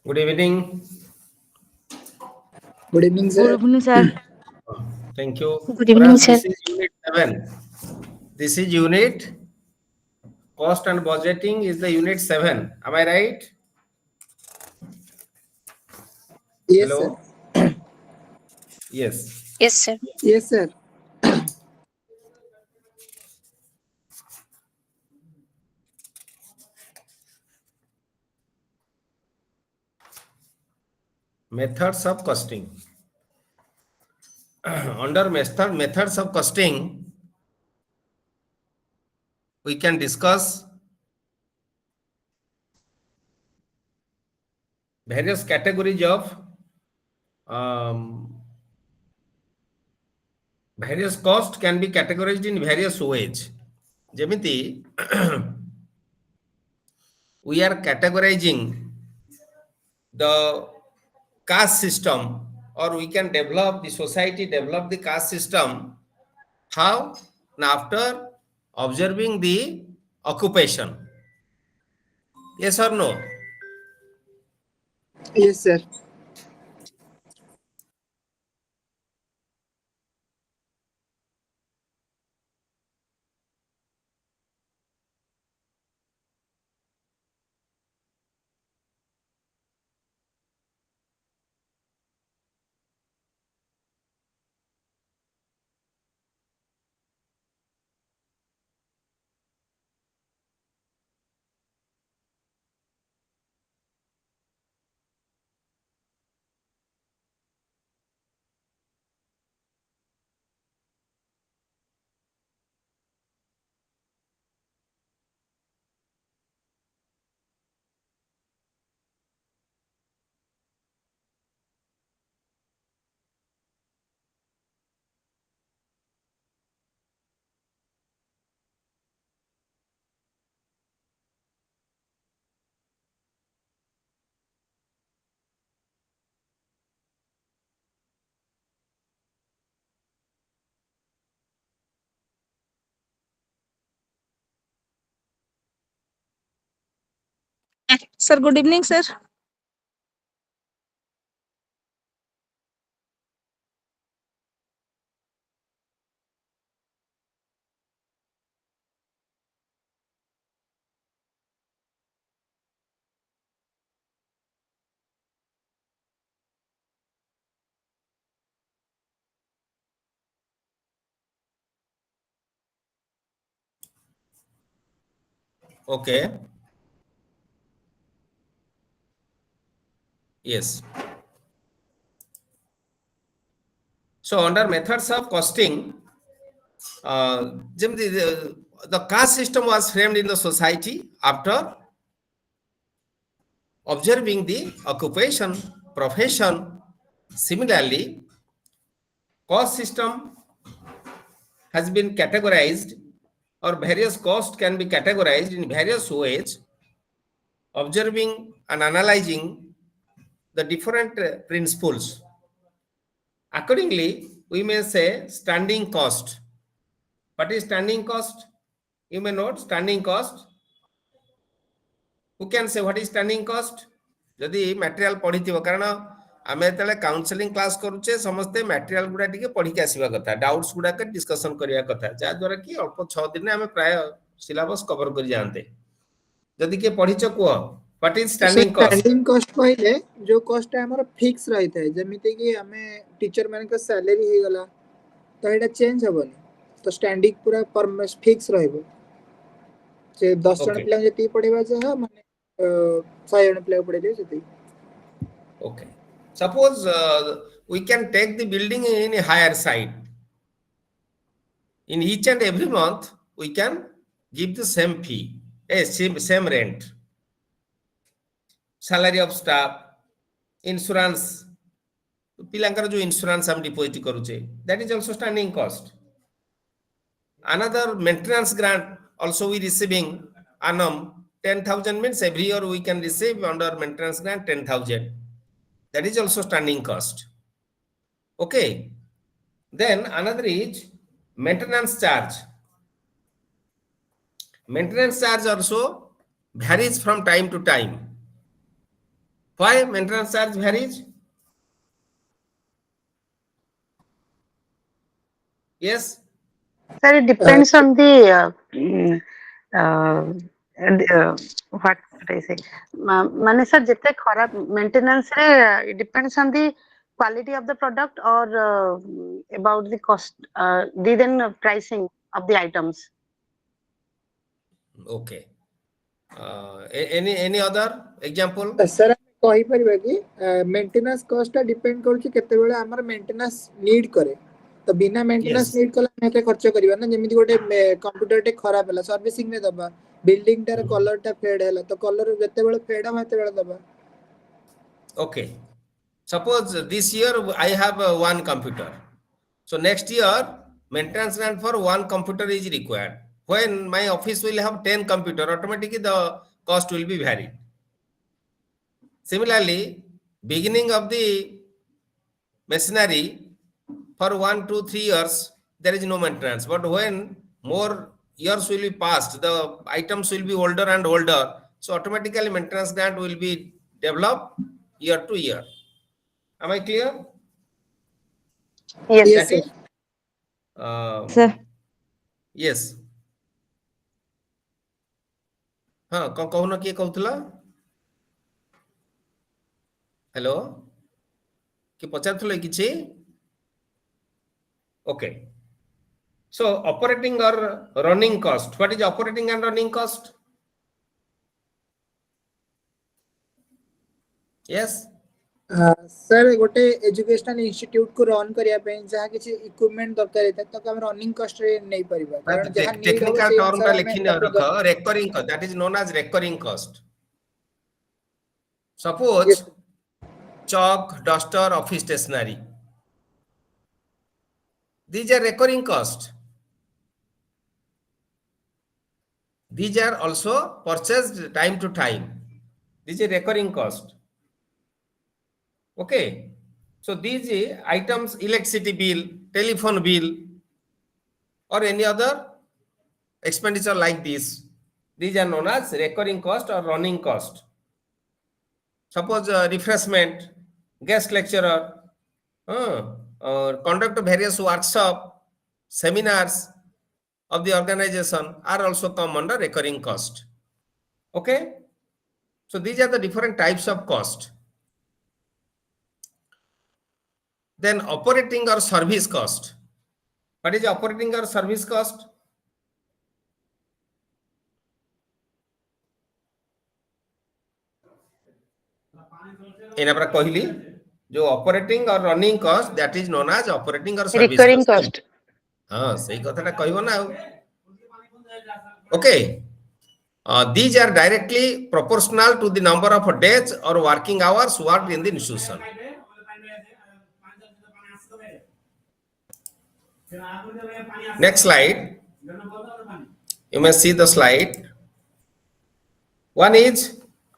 Good evening. Good evening, Good sir. evening, sir. Thank you. Good For evening, us, sir. this is Unit 7. This is Unit Cost and Budgeting is the Unit 7. Am I right? Yes, sir. Hello? Yes. Yes, sir. Yes, sir. Methods of costing. Under methods of costing, we can discuss various categories of various costs can be categorized in various ways. Jemiti, we are categorizing the caste system, or we can develop the society, develop the caste system. How? Now, after observing the occupation. Yes or no? Yes, sir. Sir, good evening, sir. Okay. Yes. So under methods of costing, the caste system was framed in the society after observing the occupation, profession. Similarly, cost system has been categorized, or various costs can be categorized in various ways, observing and analyzing the different principles. Accordingly, we may say standing cost. What is standing cost? You may note standing cost. Who can say what is standing cost? ଯଦି material ପଢିଥିବ, କାରଣ ଆମେ ଯେତେବେଳେ counselling class କରୁଛେ ସମସ୍ତେ material ଗୁଡା ଟିକେ ପଢିକି ଆସିବା କଥା, ଡାଉଟ୍ସ ଗୁଡାକ ଡିସ୍କସନ କରିବା କଥା, ଯାହା ଦ୍ୱାରା କି ଅଳ୍ପ 6 ଦିନରେ ଆମେ ପ୍ରାୟ ସିଲାବସ କଭର କରି ଯାଆନ୍ତେ। ଯଦି କିଏ ପଢିଛ କୁହ, what is So, standing cost? standing cost କହିଲେ जो cost ଆମର fix ରହିଥାଏ, ଯେମିତି କି ଆମେ टीचर ମାନଙ୍କ salary ହେଇଗଲା ତ ଏଟା ଚେଞ୍ଜ ହବନି, ତ standing ପୁରା fix ରହିବ। ସେ 10 ଜଣ ପିଲା ଯେତିକି ପଢିବା ଯାହା ମାନେ 100 ଜଣ ପିଲା ପଢିଲେ ସେତିକି। Okay. Suppose we can take the building in a higher side. In each and every month, we can give the same fee, same rent, salary of staff, insurance. ପିଲାଙ୍କର ଯୋଉ ଇନ୍ସୁରାନ୍ସ ଆମେ ଡିପୋଜିଟ୍ କରୁଛେ, that is also standing cost. Another maintenance grant also we receiving annum 10,000 means every year we can receive under maintenance grant 10,000. That is also standing cost. Okay. Then another is maintenance charge. Maintenance charge also varies from time to time. Why maintenance charge varies? Yes. Sir, it depends on the uh, and, what should I say? Mane sir, jete kharab maintenance re it depends on the quality of the product or about the cost, the then pricing of the items. Okay. Any other example? Sir कहि परिबा कि maintenance cost depend करूची केते बेले हमर maintenance need करे तो बिना maintenance Yes. Need कला हम एते खर्च करिबा ना जेमिति गोटे कंप्यूटर टे खराब हला सर्विसिंग ने दबा बिल्डिंग टार कलर टा फेड हला तो कलर जते बेले फेड हम एते बेले दबा Okay. Suppose this year I have one computer. So next year maintenance grant for one computer is required. When my office will have 10 computer, automatically the cost will be varied. Similarly, beginning of the machinery for 1 to 3 years there is no maintenance. But when more years will be passed, the items will be older and older. So automatically maintenance grant will be developed year to year. Am I clear? Yes, yes That sir. is, sir Sir, yes. हाँ कौन किए कहूला hello कि पचार किछि okay so operating or running cost what is operating and running cost yes sir गोटे educational institute को run करिया पे जहा किछि इक्विपमेंट दरकार हेता तो हम रनिंग कॉस्ट रे नै परिबा कारण जहा नीड हो टेक्निकल से टर्म टा अनुसार लिखि हमें रख recurring cost that is known as recurring cost suppose yes chalk duster office stationery these are recurring cost these are also purchased time to time this is recurring cost okay so these items electricity bill telephone bill or any other expenditure like this these are known as recurring cost or running cost suppose refreshment guest lecturer or conduct various workshop seminars of the organization are also come under recurring cost okay so these are the different types of cost then operating or service cost what is operating or service cost एना पर कहली जो operating or running cost that is known as operating or service Recurring cost cost. हां सही कथाटा कहबो ना okay these are directly proportional to the number of days or working hours worked in the institution next slide you may see the slide one is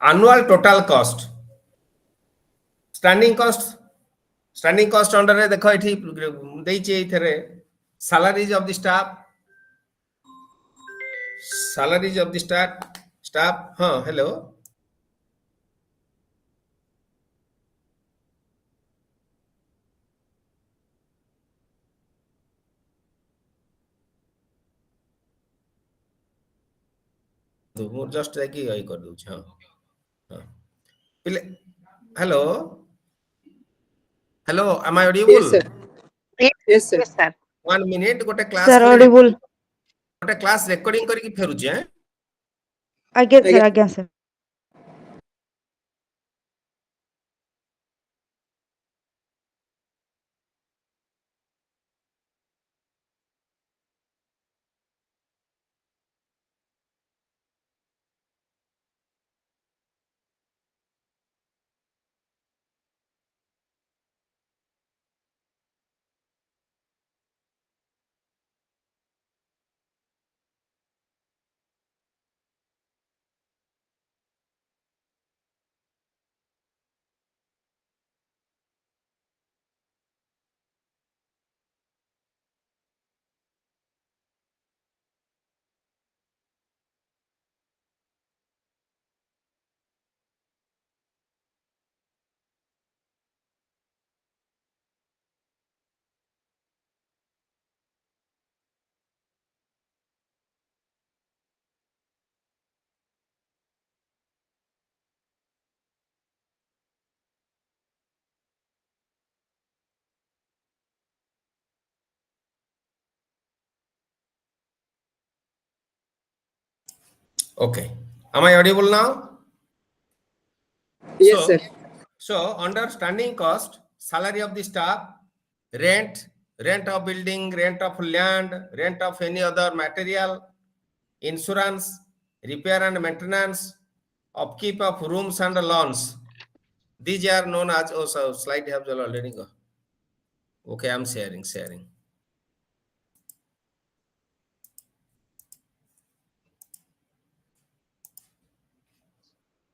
annual total cost standing cost under रे देखो एठी देइचे एथरे salaries of the staff हाँ hello तो मो just जाकी आई कर दउ हाँ हाँ पिले hello hello am I audible yes sir Yes, yes sir yes, sir. 1 minute गोटे क्लास sir खाली audible. गोटे क्लास रेकॉर्डिंग करके फेरुचे हैं Again, sir. Okay. Am I audible now? Yes, sir. So under standing cost, salary of the staff, rent, rent of building, rent of land, rent of any other material, insurance, repair and maintenance, upkeep of rooms and lawns. These are known as, oh, so slide have already go. Okay, I'm sharing.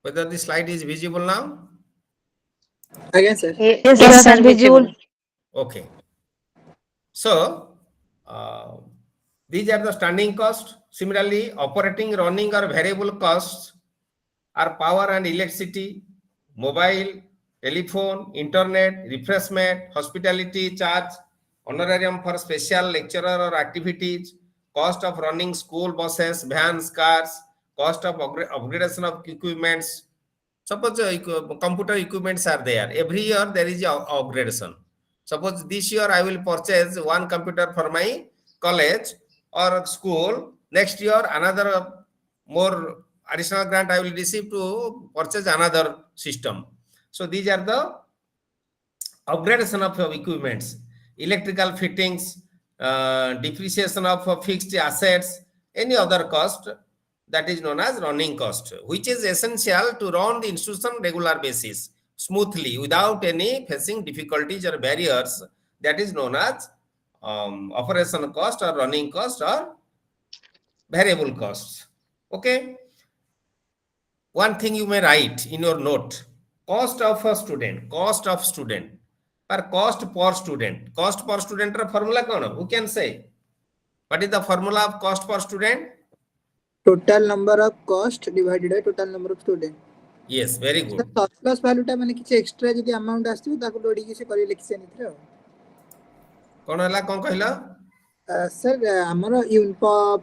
Whether the slide is visible now? Again, sir. Yes, sir, visual. Okay. So, these are the standing costs. Similarly, operating, running or variable costs are power and electricity, mobile, telephone, internet, refreshment, hospitality charge, honorarium for special lecturer or activities, cost of running school buses, vans, cars, cost of upgradation of equipments. Suppose computer equipments are there. Every year there is a upgradation. Suppose this year I will purchase one computer for my college or school. Next year another more additional grant I will receive to purchase another system. So these are the upgradation of equipments, electrical fittings, depreciation of fixed assets, any other cost that is known as running cost, which is essential to run the institution regular basis smoothly without any facing difficulties or barriers. That is known as operation cost or running cost or variable costs. Okay. One thing you may write in your note: cost of a student, cost of student, or cost per student. Cost per student formula kaun? Who can say? What is the formula of cost per student? Total number of cost divided by total number of student. Yes, very good. Surplus value टा माने किछि extra जदी amount आस्थिबो ताको लोडी किछि करि लिखिसे निथरे कौन हला कौन कहला? सर हमर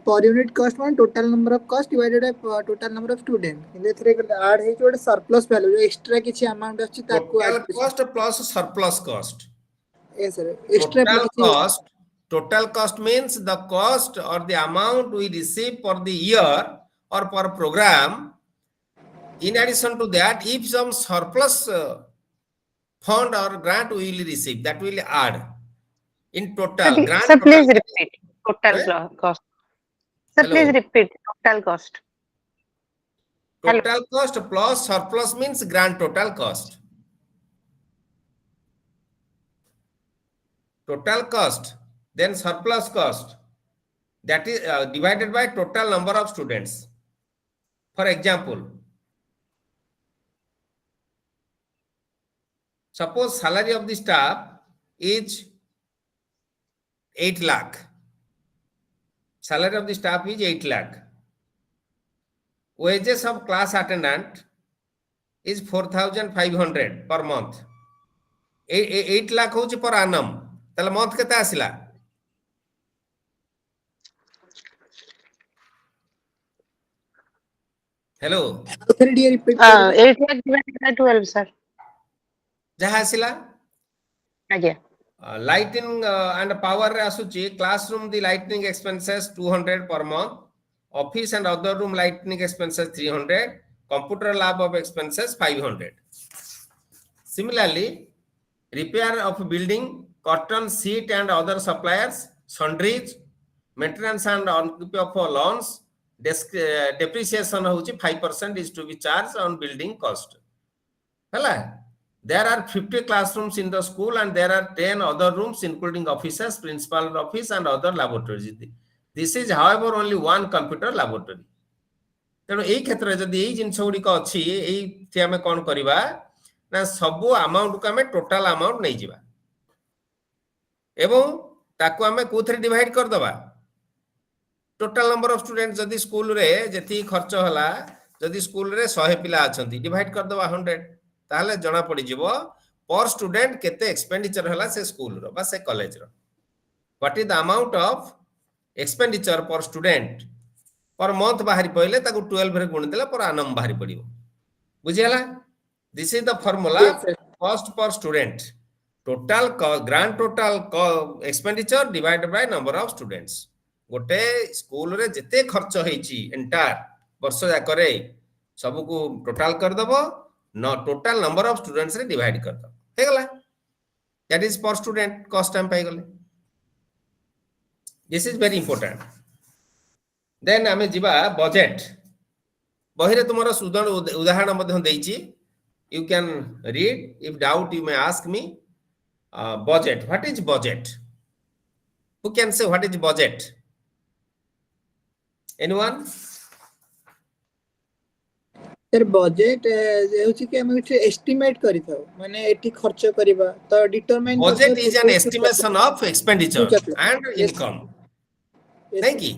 पर यूनिट कॉस्ट मान total number of cost divided by total number of student in एथरे ऐड हे जोड सरप्लस वैल्यू जो एक्स्ट्रा किछि अमाउंट आछि ताको total cost plus surplus cost. Yes sir extra total cost means the cost or the amount we receive for the year or per program. In addition to that, if some surplus fund or grant we will receive, that will add in total. Grant sir, total, please repeat total cost. Sir, Hello. please repeat total cost. Total cost plus surplus means grand total cost. Total cost, then surplus cost, that is divided by total number of students. For example, suppose salary of the staff is 8 lakh. Salary of the staff is 8 lakh. Wages of class attendant is 4,500 per month. 8 lakh होची per annum. ताले month केते आसिला? Hello. 3D repeat 8 lakh divided by 12 sir. जहा आसिला? आज्ञा. Lighting and power asuchi, classroom the lighting expenses 200 per month, office and other room lighting expenses 300, computer lab of expenses 500. Similarly, repair of building, curtain, seat and other suppliers, sundries, maintenance and upkeep of lawns, depreciation hochi 5% is to be charged on building cost. Hala. There are 50 classrooms in the school and there are 10 other rooms including offices, principal office and other laboratories. This is however only one computer laboratory. तेणु एई क्षेत्र रे जदी एई जिंस गुडी को अछि एई थि हमें कोन करिबा ना सबु अमाउंट को हमें टोटल अमाउंट नै जिबा एवं ताको हमें कोथरे डिवाइड कर दबा टोटल नंबर ऑफ स्टूडेंट जदी स्कूल रे जति खर्च होला जदी स्कूल रे 100 पिला अछंती डिवाइड कर दबा 100 ताले जणा पड़ी जिवो पर स्टूडेंट केते एक्सपेंडिचर होला से स्कूल रो बा से कॉलेज रो what is the amount of expenditure per student per month बाहरी पहिले ताको 12 रे गुण देला पर आनम बाहरी पड़िबो बुझियला this is the formula cost per student total grand total expenditure divided by number of students गोटे स्कूल रे जते खर्च हेची एंटायर वर्ष जाकरे सब को टोटल कर दबो न टोटल नंबर ऑफ स्टूडेंट्स रे डिवाइड कर दो हे गला that is per student cost time पाई गले this is very important then आमे जिबा बजेट बहिरे तुमरो सुदन उदाहरण मध्ये देइची you can read if doubt you may ask me budget what is budget who can say what is budget anyone sir budget होची कि हम एठी एस्टिमेट करि थाउ माने एठी खर्च करिबा तो determine budget is an estimation of expenditure and income thank you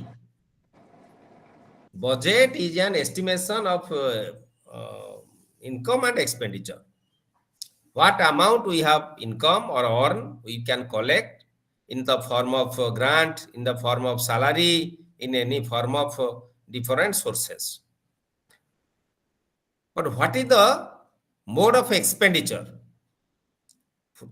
budget is an estimation of income and expenditure what amount we have income or earn we can collect in the form of grant in the form of salary in any form of different sources but what is the mode of expenditure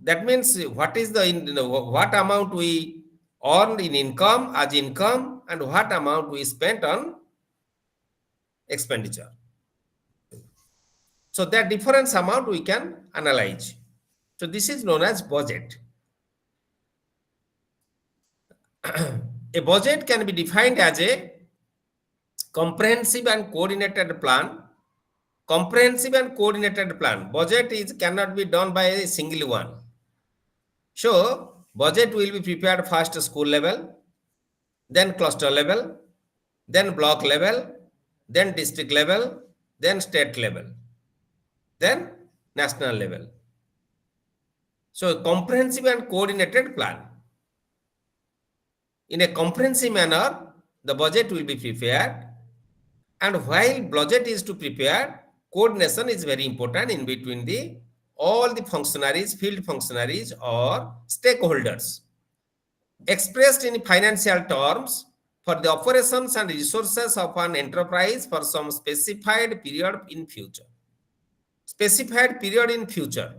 that means what is what amount we earned in income as income and what amount we spent on expenditure so that difference amount we can analyze so this is known as budget a budget can be defined as a comprehensive and coordinated plan comprehensive and coordinated plan budget is cannot be done by a single one so budget will be prepared first school level then cluster level then block level then district level then state level then national level so comprehensive and coordinated plan in a comprehensive manner the budget will be prepared and while budget is to prepare coordination is very important in between the all the functionaries field functionaries or stakeholders expressed in financial terms for the operations and resources of an enterprise for some specified period in future specified period in future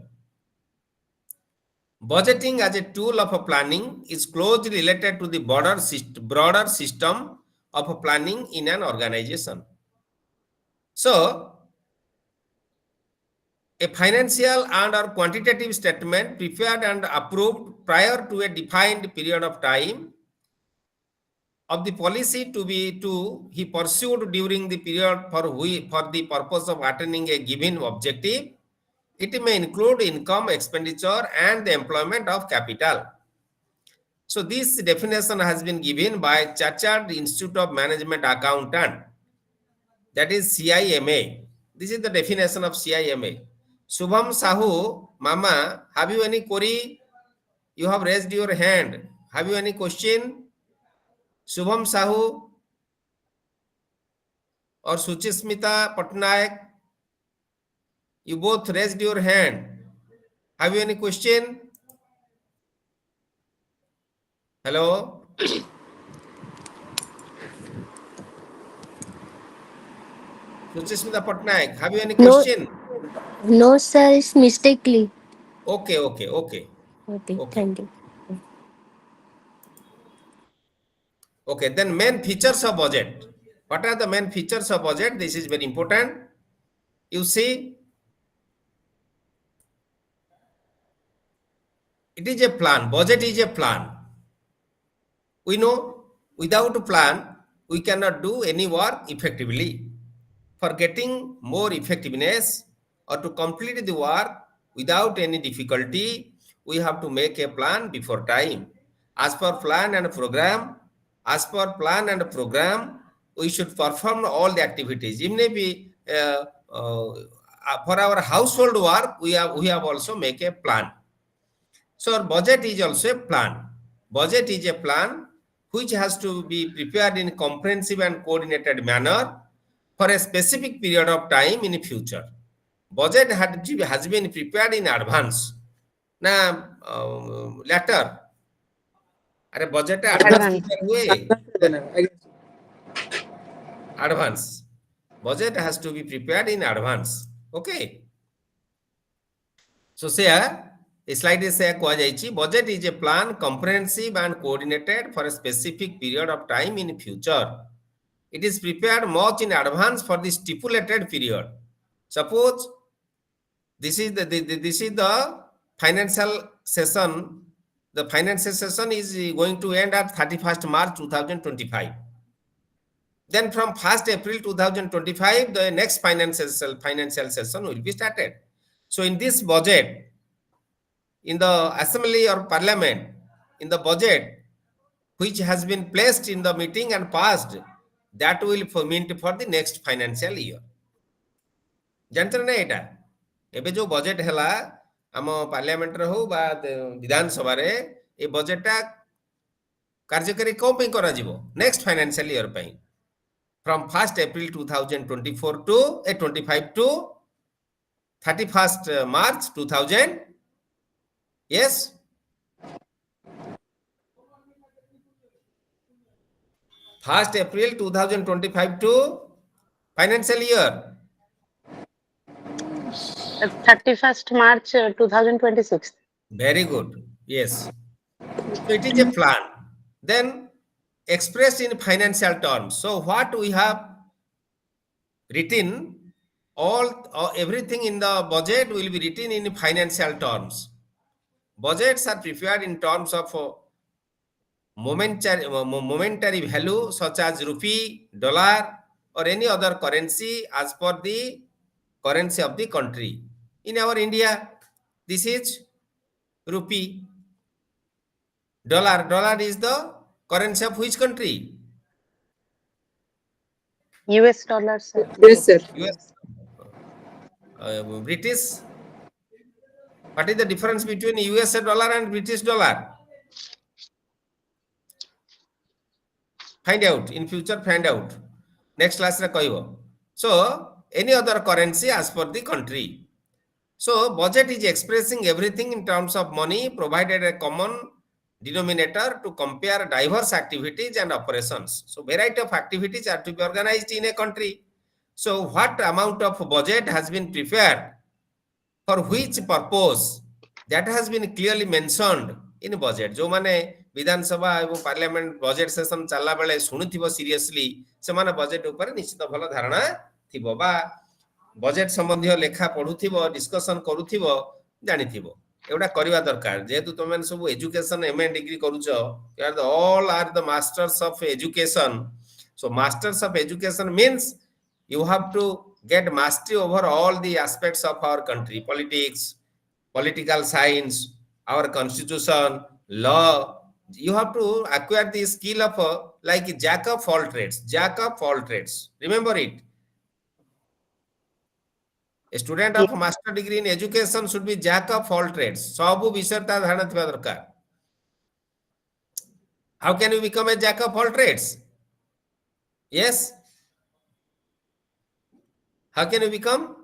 budgeting as a tool of planning is closely related to the broader system of planning in an organization so a financial and or quantitative statement prepared and approved prior to a defined period of time of the policy to be he pursued during the period for the purpose of attaining a given objective it may include income expenditure and the employment of capital so this definition has been given by Chartered Institute of Management Accountant that is CIMA this is the definition of CIMA Shubham Sahu mama have you any query you have raised your hand have you any question Shubham Sahu or Suchismita Patnaik you both raised your hand have you any question hello Suchismita Patnaik have you any question No, sir, it's mistakenly. okay Okay, Okay. thank you. Okay, then main features of budget. What are the main features of budget? This is very important. You see, it is a plan. Budget is a plan. We know without a plan, we cannot do any work effectively. For getting more effectiveness or to complete the work without any difficulty, we have to make a plan before time. As per plan and program, we should perform all the activities. It may be for our household work, we have also make a plan. So our budget is also a plan. Budget is a plan which has to be prepared in comprehensive and coordinated manner for a specific period of time in the future. Budget has been prepared in advance. Now, later. अरे budget advance prepare हुए advance budget has to be prepared in advance okay so say a slide is say budget is a plan comprehensive and coordinated for a specific period of time in future it is prepared much in advance for the stipulated period. Suppose this is the financial session. The financial session is going to end at 31st March 2025. Then from 1st April 2025, the next financial session will be started. So in this budget, in the assembly or parliament, in the budget which has been placed in the meeting and passed, that will meant for the next financial year. जानते ना एटा एबे जो budget हैला आम parliament रे हो बा विधान सभा रे ए बजेटटा कार्यकारी कोन पे करा जिवो नेक्स्ट फाइनेंशियल ईयर पे from 1st April 2024 to 25 to 31st March 2000. Yes. First April 2025 to financial year. 31st March 2026. Very good. Yes. So it is a plan. Then expressed in financial terms. So what we have written, everything in the budget will be written in financial terms. Budgets are prepared in terms of momentary value such as rupee, dollar, or any other currency as per the currency of the country. In our India, this is rupee. Dollar is the currency of which country? US dollar, sir. Yes, sir. US. British. What is the difference between US dollar and British dollar? Find out in future. Find out. Next class re kahibo. So any other currency as per the country. So budget is expressing everything in terms of money, provided a common denominator to compare diverse activities and operations. So variety of activities are to be organized in a country. So what amount of budget has been prepared for which purpose, that has been clearly mentioned in budget. जो माने विधानसभा एवं parliament budget session चलला बेले सुनुथिबो seriously से माने budget ऊपर निश्चित भल धारणा थिबो बा बजेट संबंधी लेखा पढुथिबो डिस्कशन करूथिबो जानिथिबो एवडा करिवा दरकार जेतु तमेन सब एजुकेशन एमए डिग्री करूछ यार the all are the masters of education. So masters of education means you have to get mastery over all the aspects of our country: politics, political science, our constitution, law. You have to acquire the skill of like jack of all trades. Jack of all trades. Remember it. A student of master degree in education should be jack of all trades. Sabu विषय ता धारणा थिबा दरकार. How can you become a jack of all trades? Yes. How can you become?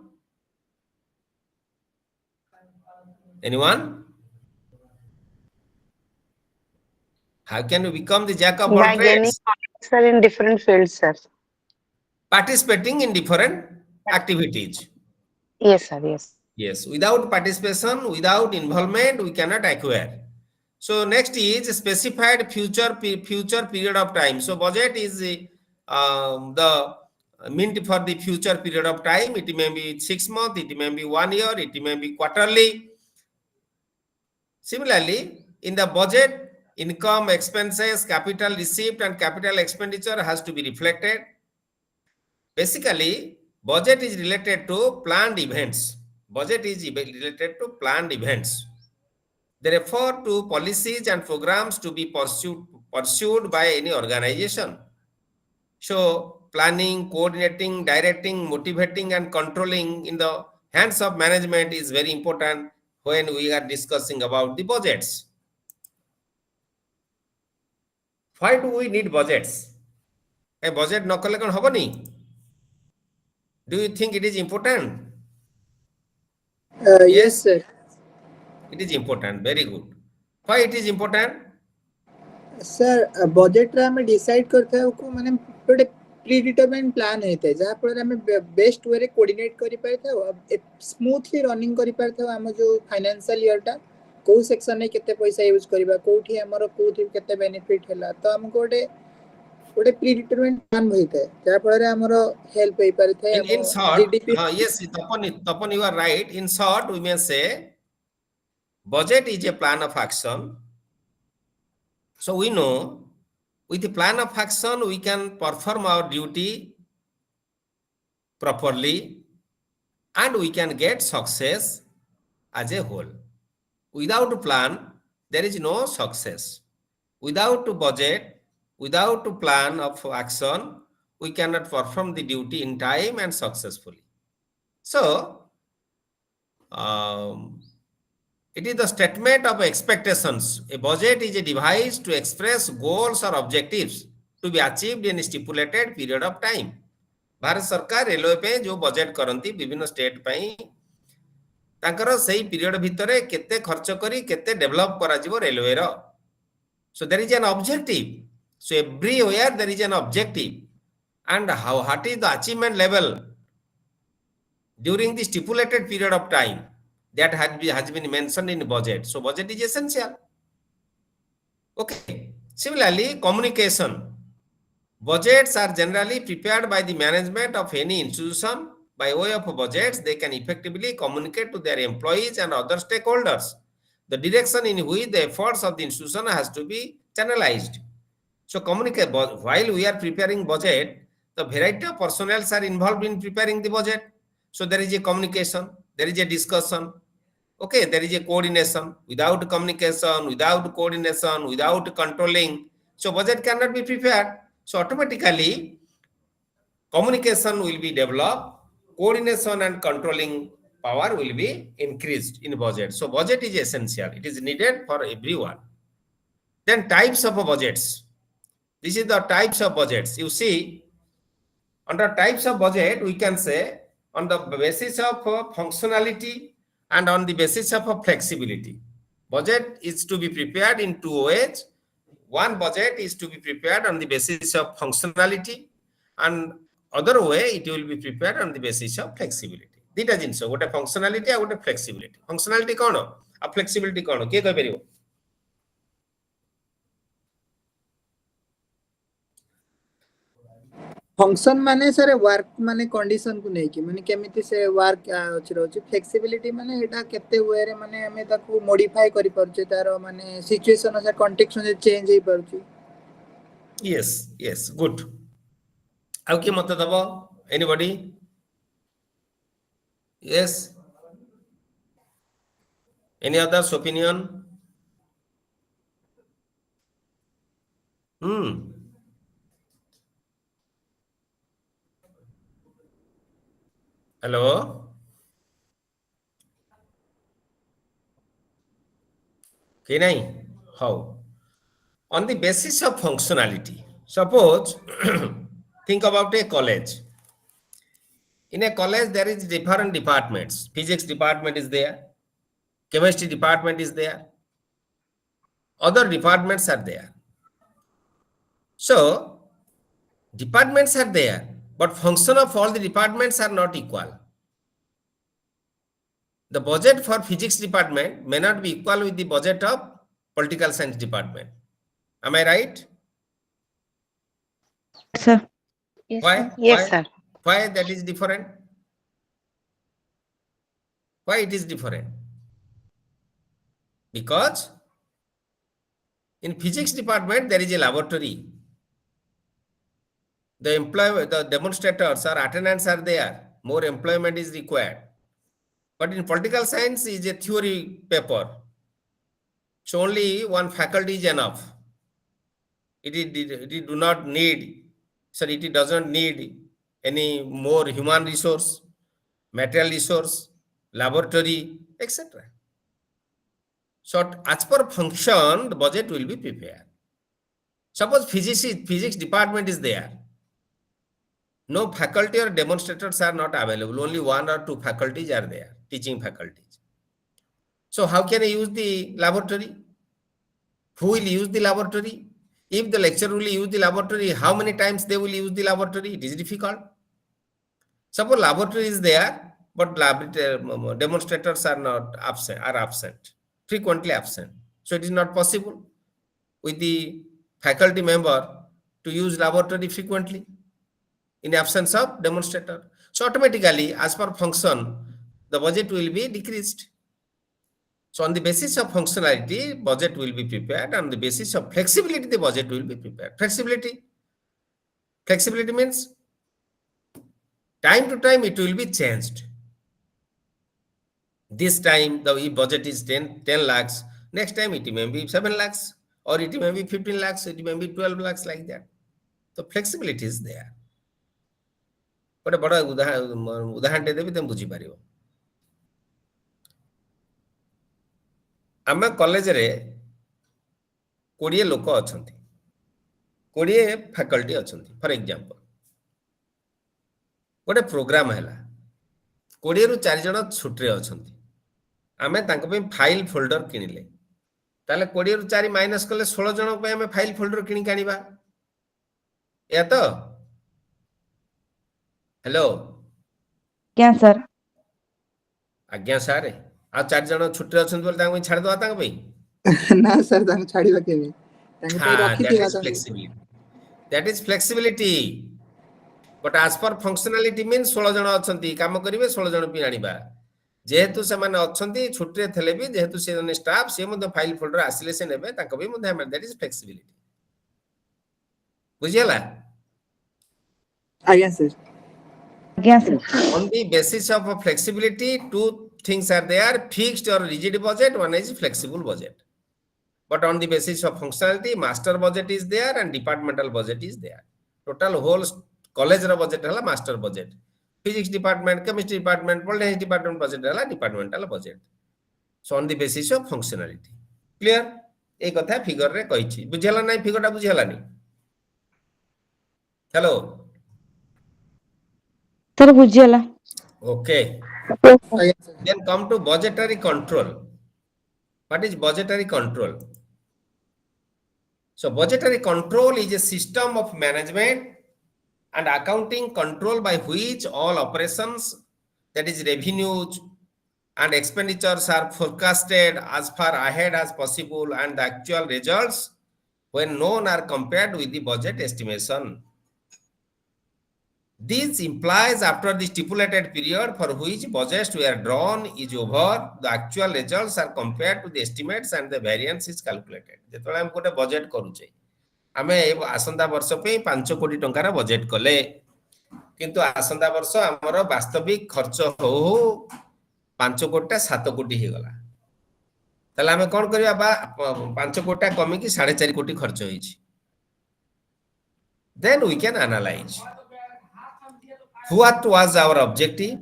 Anyone? How can you become the jack of all By gaining trades? knowledge, sir, in different fields, sir. Participating in different activities. Yes, sir. Yes. Yes. Without participation, without involvement, we cannot acquire. So next is specified future period of time. So budget is the meant for the future period of time. It may be 6 months, it may be 1 year, it may be quarterly. Similarly, in the budget, income, expenses, capital receipt and capital expenditure has to be reflected. Basically, budget is related to planned events. Budget is related to planned events. They refer to policies and programs to be pursued by any organization. So planning, coordinating, directing, motivating and controlling in the hands of management is very important when we are discussing about the budgets. Why do we need budgets? A budget no kale kon hoboni? Do you think it is important? Yes, sir. It is important. Very good. Why it is important? Sir budget रे हमें decide करते हैं को माने गोटे pre determined plan होता है जहाँ पर हमें बेस्ट वे रे कोऑर्डिनेट करि पारथे अब स्मूथली रनिंग करि पारथे हम जो फाइनेंशियल ईयर टा को सेक्शन में केते पैसा यूज करबा कोठी हमर कोठी केते बेनिफिट हैला तो हम गोटे गोटे प्रीडिटरमाइंड प्लान होइଥାଏ जा फଳରେ हमरो हेल्प होई परिଥାଏ In हम short, GDP yes, Tapan, you are right. In short, we may say budget is a plan of action. So we know with the plan of action, we can perform our duty properly and we can get success as a whole. Without a plan, there is no success. Without a budget, without a plan of action, we cannot perform the duty in time and successfully. So, it is the statement of expectations. A budget is a device to express goals or objectives to be achieved in a stipulated period of time. Bharat सरकार railway पे जो budget करती विभिन्न state ପାଇଁ तांकर सेही period भितरे केते खर्च करी केते डेवलप करा जिवो रेलवे रो. So there is an objective. So everywhere there is an objective. And what is the achievement level during the stipulated period of time that has been mentioned in budget. So budget is essential. Okay. Similarly, communication. Budgets are generally prepared by the management of any institution. By way of budgets, they can effectively communicate to their employees and other stakeholders the direction in which the efforts of the institution has to be channelized. So communicate, while we are preparing budget, the variety of personnel are involved in preparing the budget. So there is a communication, there is a discussion, okay, there is a coordination. Without communication, without coordination, without controlling, so budget cannot be prepared. So automatically communication will be developed, coordination and controlling power will be increased in budget. So budget is essential. It is needed for everyone. Then types of budgets. This is the types of budgets. You see, under types of budget, we can say on the basis of functionality and on the basis of flexibility. Budget is to be prepared in two ways. One budget is to be prepared on the basis of functionality and other way it will be prepared on the basis of flexibility. Dita jinso, gote functionality and gote flexibility. Functionality kono? A flexibility kono? Kiye koi peribo? Function माने sir work माने condition को नै कि माने केमिति से work अछि रहउछि flexibility माने एटा केते वे रे माने हमें ताको मॉडिफाई करि परछे तारो माने सिचुएशन से कॉन्टेक्स्ट से चेंज हे परछि. Yes, good. How ki mata dabo? Anybody? Yes. Any others opinion? Hello? Okay, nahi? How? On the basis of functionality. Suppose, think about a college. In a college, there is different departments. Physics department is there. Chemistry department is there. Other departments are there. So, departments are there, but function of all the departments are not equal. The budget for physics department may not be equal with the budget of political science department. Am I right? Sir. Yes, Why? sir. Yes, sir. Why that is different? Why it is different? Because in physics department there is a laboratory. The demonstrators or attendants are there. More employment is required. But in political science is a theory paper. So only one faculty is enough. It do not need, sorry, it doesn't need any more human resource, material resource, laboratory, etc. So as per function, the budget will be prepared. Suppose physics department is there. No faculty or demonstrators are not available. Only one or two faculties are there, teaching faculties. So how can I use the laboratory? Who will use the laboratory? If the lecturer will use the laboratory, how many times they will use the laboratory? It is difficult. Suppose laboratory is there, but demonstrators are absent, frequently absent. So it is not possible with the faculty member to use laboratory frequently in absence of demonstrator. So automatically, as per function, the budget will be decreased. So on the basis of functionality, budget will be prepared. On the basis of flexibility, the budget will be prepared. Flexibility means time to time it will be changed. This time the budget is 10 lakhs, next time it may be 7 lakhs, or it may be 15 lakhs, it may be 12 lakhs, like that. So flexibility is there. ଗୋଟେ ବଡ଼ ଉଦାହରଣଟେ ଦେବି ତମେ ବୁଝିପାରିବ। ଆମ କଲେଜରେ 20 ଲୋକ ଅଛନ୍ତି, 20 faculty ଅଛନ୍ତି। ଫର ଏକ୍ଜାମ୍ପଲ ଗୋଟେ ପ୍ରୋଗ୍ରାମ ହେଲା, 20 ରୁ 4 ଜଣ ଛୁଟିରେ ଅଛନ୍ତି, ଆମେ ତାଙ୍କ ପାଇଁ ଫାଇଲ ଫୋଲ୍ଡର କିଣିଲେ, ତାହେଲେ 20 ରୁ 4 ମାଇନସ୍ କଲେ 16 ଜଣଙ୍କ ପାଇଁ ଆମେ ଫାଇଲ ଫୋଲ୍ଡର କିଣିକି ଆଣିବା, ଏୟା ତ? ହ୍ୟାଲୋ ଆଜ୍ଞା ସାର୍। ଆଜ୍ଞା ସାର୍, ଆଉ 4 ଜଣ ଛୁଟିରେ ଅଛନ୍ତି ବୋଲି ତାଙ୍କ ପାଇଁ ଛାଡ଼ିଦେବା ତାଙ୍କ ପାଇଁ? ନା ସାର୍, ତାଙ୍କୁ ଛାଡ଼ିବା କେମିତି? ତାଙ୍କ ପାଇଁ that ରଖିଥିବା is ତାଙ୍କୁ। flexibility. That is flexibility. But as per functionality means 16 ଜଣ ଅଛନ୍ତି, କାମ କରିବେ, 16 ଜଣ ବି ଆଣିବା। ଯେହେତୁ ସେମାନେ ଅଛନ୍ତି ଛୁଟିରେ ଥିଲେ ବି, ଯେହେତୁ ସେ ଜଣେ ଷ୍ଟାଫ, ସେ ମଧ୍ୟ ଫାଇଲ ଫୋଲ୍ଡର ଆସିଲେ ସେ ନେବେ, ତାଙ୍କ ବି ମଧ୍ୟ ଆମେ, that is flexibility. ବୁଝିହେଲା? ଆଜ୍ଞା ସାର୍। ଆଜ୍ଞା sir. On the basis of flexibility, two things are there: fixed or rigid budget. One is flexible budget. But on the basis of functionality, master budget is there and departmental budget is there. Total whole college budget है master budget. Physics department, chemistry department, politics department budget है departmental budget. So on the basis of functionality. Clear? एक कथा figure रे कही छी। बुझिहला नहीं? Figure टा बुझिहला नहीं? Hello. सर बुझिहला। Okay. ଆଜ୍ଞା sir. Then come to budgetary control. What is budgetary control? So budgetary control is a system of management and accounting control by which all operations, that is revenues and expenditures, are forecasted as far ahead as possible, and the actual results, when known, are compared with the budget estimation. This implies after the stipulated period for which budgets were drawn is over, the actual results are compared to the estimates and the variance is calculated. जेतବେଳେ हम कोटे budget करूचे, आमे आसंता वर्ष पे 5 कोटी टंकार budget कले, किंतु आसंता वर्ष हमर वास्तविक खर्च हो 5 कोटी 7 कोटी हे गला, तले आमे कोन करिया बा 5 कोटी कमी की 4.5 कोटी खर्च होईची. Then we can analyze what was our objective,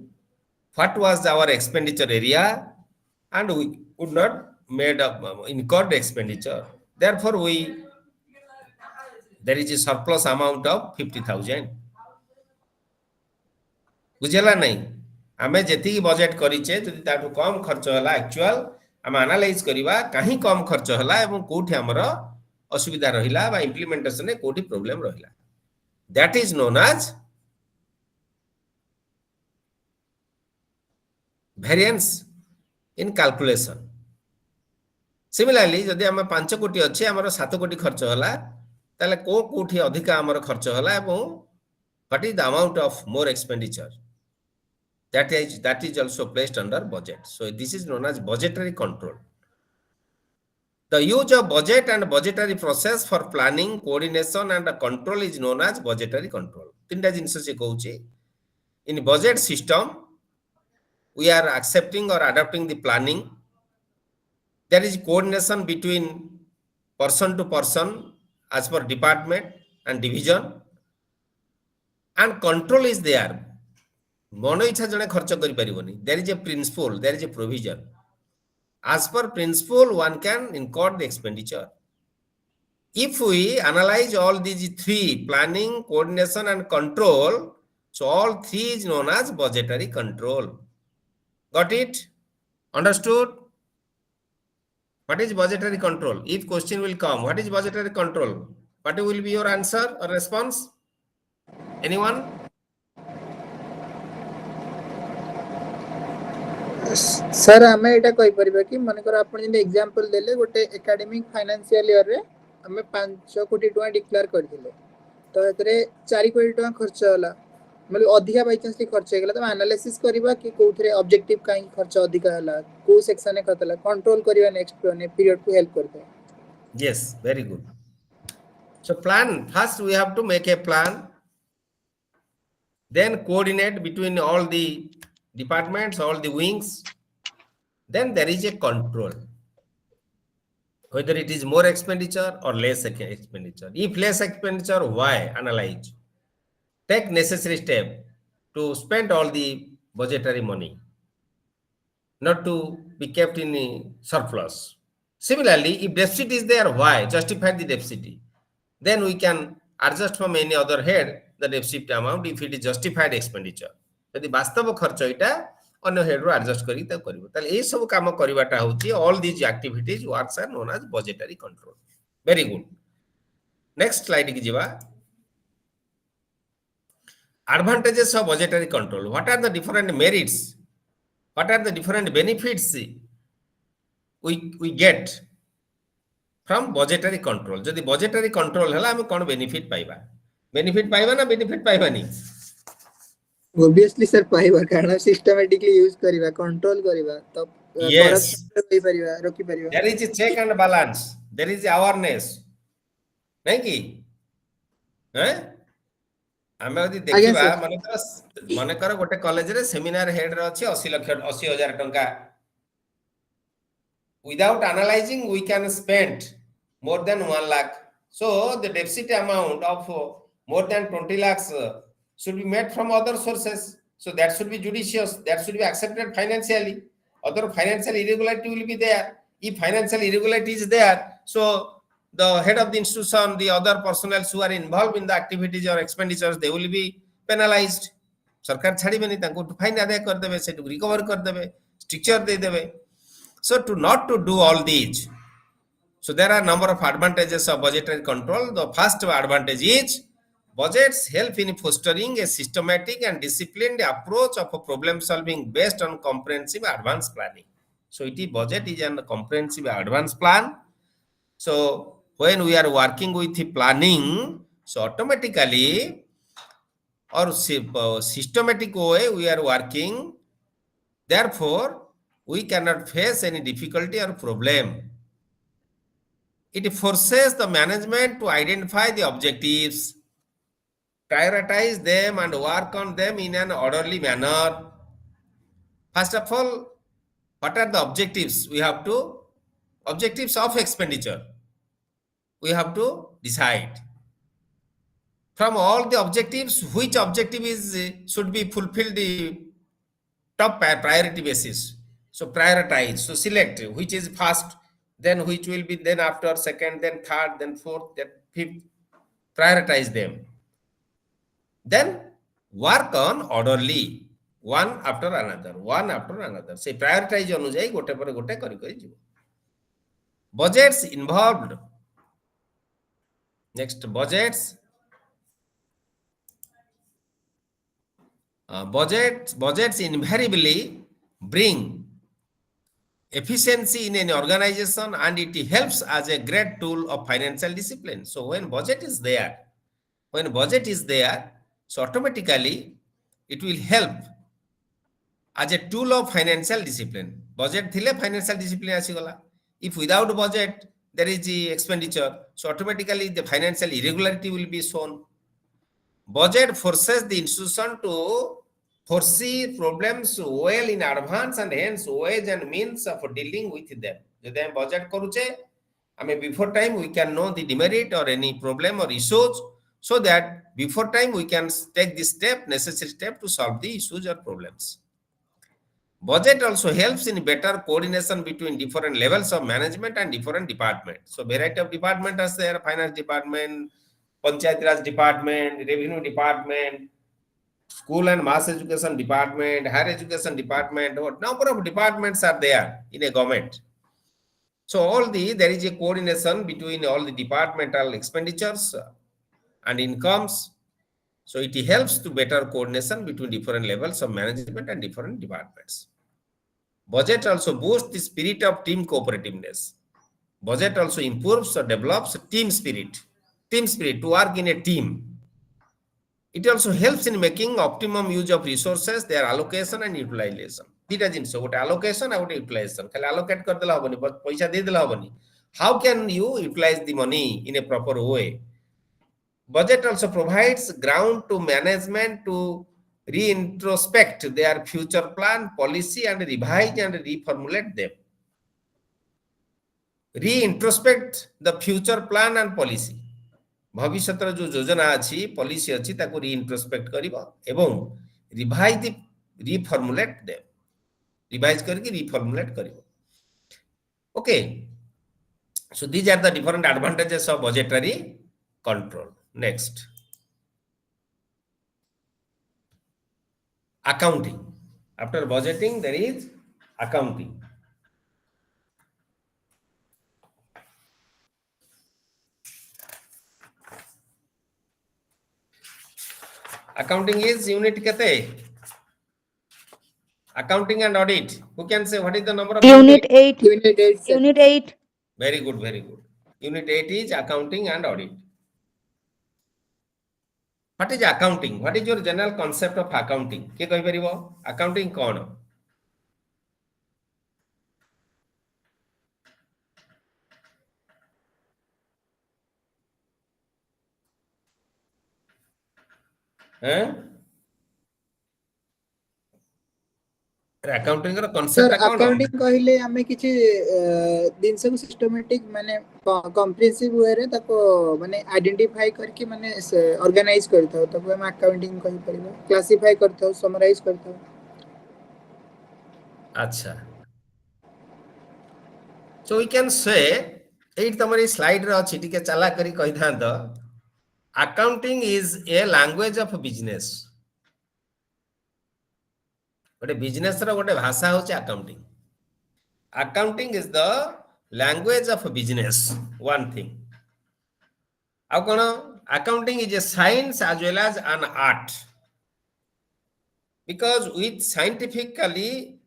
what was our expenditure area, and we could not made up incurred expenditure. Therefore, there is a surplus amount of 50,000. बुझेला नहीं? आमे जेती बजेट करिचे जदि ताठू कम खर्च होला एक्चुअल आमे एनालाइज करिवा काहे कम खर्च होला एवं कोठी हमर असुविधा रहिला बा इंप्लीमेंटेशन ने कोठी प्रॉब्लम रहिला. That is known as variance in calculation. Similarly, जदि आमे 5 कोटी अछि हमर 7 कोटी खर्च होला, ताले कोठी अधिका हमर खर्च होला एवं what is the amount of more expenditure, that is also placed under budget. So this is known as budgetary control. The use of budget and budgetary process for planning, coordination and control is known as budgetary control. तीनटा जिंस से कहूची, in budget system we are accepting or adopting the planning. There is coordination between person to person as per department and division, and control is there. मन इच्छा जने खर्च करि परिबोनी. There is a principle, there is a provision. As per principle, one can incur the expenditure. If we analyze all these three, planning, coordination and control, so all three is known as budgetary control. Got it? Understood? What is budgetary control? If question will come, what is budgetary control? What will be your answer or response? Anyone? Sir आमे एटा कहि परिबा कि मन कर आपण जे example देले गोटे academic financial year रे हमें 5 कोटी टका डिक्लेयर कर दिले, तो एतरे 4 कोटी टका खर्च होला मतलब अधिका बाय चांस खर्च हो गला तो एनालिसिस करबा कि कोथरे ऑब्जेक्टिव काई खर्च अधिका होला को सेक्शन ने खतला कंट्रोल करबा नेक्स्ट पीरियड को हेल्प करते Yes, very good. So plan, first we have to make a plan, then coordinate between all the departments, all the wings, then there is a control, whether it is more expenditure or less expenditure. If less expenditure, why? Analyze. Take necessary step to spend all the budgetary money, not to be kept in a surplus. Similarly, if deficit is there, why? Justify the deficit. Then we can adjust from any other head the deficit amount if it is justified expenditure. যদি বাস্তব খরচ এটা অন্য head রু adjust করি তা করিব তাহলে এই সব কাম করিবাটা হচ্ছে all these activities works are known as budgetary control. Very good. Next slide কি ଯିବା. Advantages of budgetary control. What are the different merits? What are the different benefits we get from budgetary control? Jodi budgetary control hela ame kon benefit paiba? Benefit paiba na benefit paibani? obviously sir पाइबा कारण systematically use करिबा control करिबा तो Yes. होई परिबा रोकी परिबा There is a check and balance. There is awareness. Nahi ki? ଆମେ ଯଦି ଦେଖିବା ମନେକର ଗୋଟେ କଲେଜରେ ସେମିନାର ହେଡ୍ ରେ ଅଛି 80,000 ଟଙ୍କା. Without analyzing, we can spend more than 1 lakh. So the deficit amount of more than 20 lakhs should be made from other sources. So that should be judicious. That should be accepted financially. Other financial irregularity will be there. If financial irregularity is there, so the head of the institution, the other personnel who are involved in the activities or expenditures, they will be penalized. सरकार छाड़ीबेनी तांको fine आदाय कर देबे, सेटु recover कर देबे, structure दे देबे. So to not to do all these, so there are number of advantages of budgetary control. The first advantage is budgets help in fostering a systematic and disciplined approach of problem solving based on comprehensive advanced planning. So it is budget is a comprehensive advanced plan. So when we are working with the planning, so automatically or systematic way we are working, therefore we cannot face any difficulty or problem. It forces the management to identify the objectives, prioritize them and work on them in an orderly manner. First of all, what are the objectives? We have to, objectives of expenditure, we have to decide. From all the objectives, which objective is should be fulfilled the top priority basis. So prioritize, so select which is first, then which will be then after, second, then third, then fourth, then fifth. Prioritize them. Then work on orderly, one after another, one after another. Say prioritize अनुଯାयी गोटे पर गोटे करी करी जीव. Budgets involved. Next, budgets. Budgets invariably bring efficiency in an organization and it helps as a great tool of financial discipline. So when budget is there, so automatically it will help as a tool of financial discipline. Budget thile financial discipline asigala. If without budget there is the expenditure, so automatically the financial irregularity will be shown. Budget forces the institution to foresee problems well in advance and hence ways and means of dealing with them. Jodi ame budget karuche, ame before time we can know the demerit or any problem or issues, so that before time we can take the necessary step to solve the issues or problems. Budget also helps in better coordination between different levels of management and different departments. So variety of department is there: finance department, Panchayat Raj department, revenue department, school and mass education department, higher education department. What number of departments are there in a government? So there is a coordination between all the departmental expenditures and incomes. So it helps to better coordination between different levels of management and different departments. Budget also boosts the spirit of team cooperativeness. Budget also improves or develops team spirit to work in a team. It also helps in making optimum use of resources, their allocation and utilization. Dita jinso, gote allocation and gote utilization. Khali allocate kardela habani, paisa de dela habani. How can you utilize the money in a proper way? Budget also provides ground to management to reintrospect their future plan, policy and revise and reformulate them. Reintrospect the future plan and policy. भविष्यतर जो योजना अच्छी policy अच्छी ताको रीइंट्रोस्पेक्ट करिवो एवं revise रिफॉर्मुलेट दे revise करके reformulate करिवो. Okay, so these are the different advantages of budgetary control. Next, accounting. After budgeting there is accounting. Accounting is unit kete? Accounting and audit. Who can say what is the number of Unit 8. Unit 8, sir. Unit 8. Very good, very good. Unit 8 is accounting and audit. What is accounting? What is your general concept of accounting? Ke kahi paribo? Accounting kon? Accounting ର Sir, concept ଟା କ'ଣ? accounting କହିଲେ ଆମେ କିଛି ଜିନିଷକୁ systematic ମାନେ comprehensive ୱେରେ ତାକୁ ମାନେ ଆଇଡେଣ୍ଟିଫାଇ କରିକି ମାନେ ଅର୍ଗାନାଇଜ କରିଥାଉ, ତାକୁ ଆମେ ଆକାଉଣ୍ଟିଂ କହିପାରିବା, କ୍ଲାସିଫାଇ କରିଥାଉ, ସମରାଇଜ କରିଥାଉ. ଆଚ୍ଛା, so we can say ଏଇଠି ତମର ଏଇ ସ୍ଲାଇଡ ରେ ଅଛି, ଟିକେ ଚାଲା କରି କହିଥାନ୍ତ. Accounting is a language of business. ଗୋଟେ ବିଜନେସ ର ଗୋଟେ ଭାଷା ହଉଛି accounting. Accounting is the language of business. One thing. ଆଉ କ'ଣ? Accounting is a science as well as an art. Because with scientifically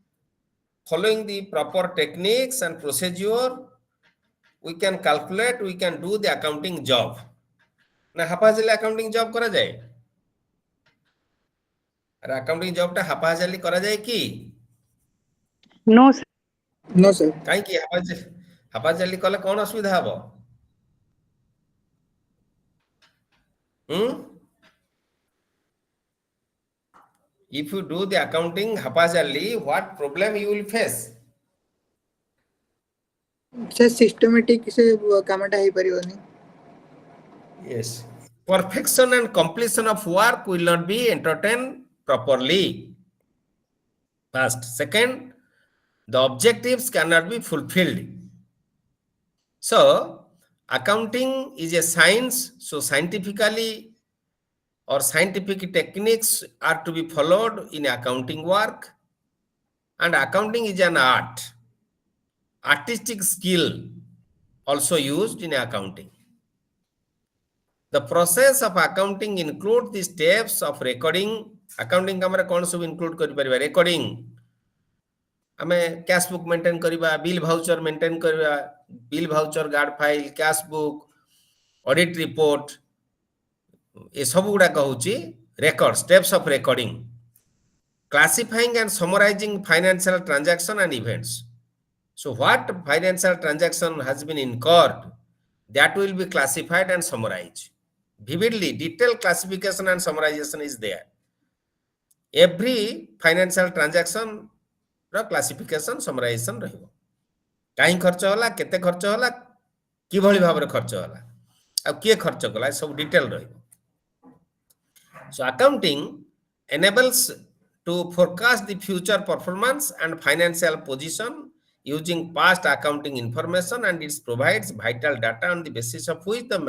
following the proper techniques and procedure, we can calculate, we can do the accounting job. Na haphazardly accounting job kara jaye? Are accounting job ta haphazardly kara jaye ki? No, sir. No, sir. Kahi ki haphazardly kale kon asubidha habo? If you do the accounting haphazardly, what problem you will face? Sir, systematic se କାମଟା ହେଇପାରିବନି. Yes. Perfection and completion of work will not be entertained properly. First. Second, the objectives cannot be fulfilled. So, accounting is a science, so scientifically or scientific techniques are to be followed in accounting work, and accounting is an art. Artistic skill also used in accounting. The process of accounting includes the steps of recording. Accounting kamara kon sub include kari pariba? Recording. Ame cash book maintain kariba, bill voucher maintain kariba, bill voucher guard file, cash book, audit report. ए सब गुडा कहूची record, steps of recording. Classifying and summarizing financial transaction and events. So what financial transaction has been incurred, that will be classified and summarized. Vividly, detailed classification and summarization is there. Every financial transaction classification summarization रहिबो. काई खर्च होला, केते खर्च होला, कि भली भाबरे खर्च होला, आ किए खर्च कला, सब डिटेल रहिबो. So accounting enables to forecast the future performance and financial position using past accounting information, and it provides vital data on the basis of which the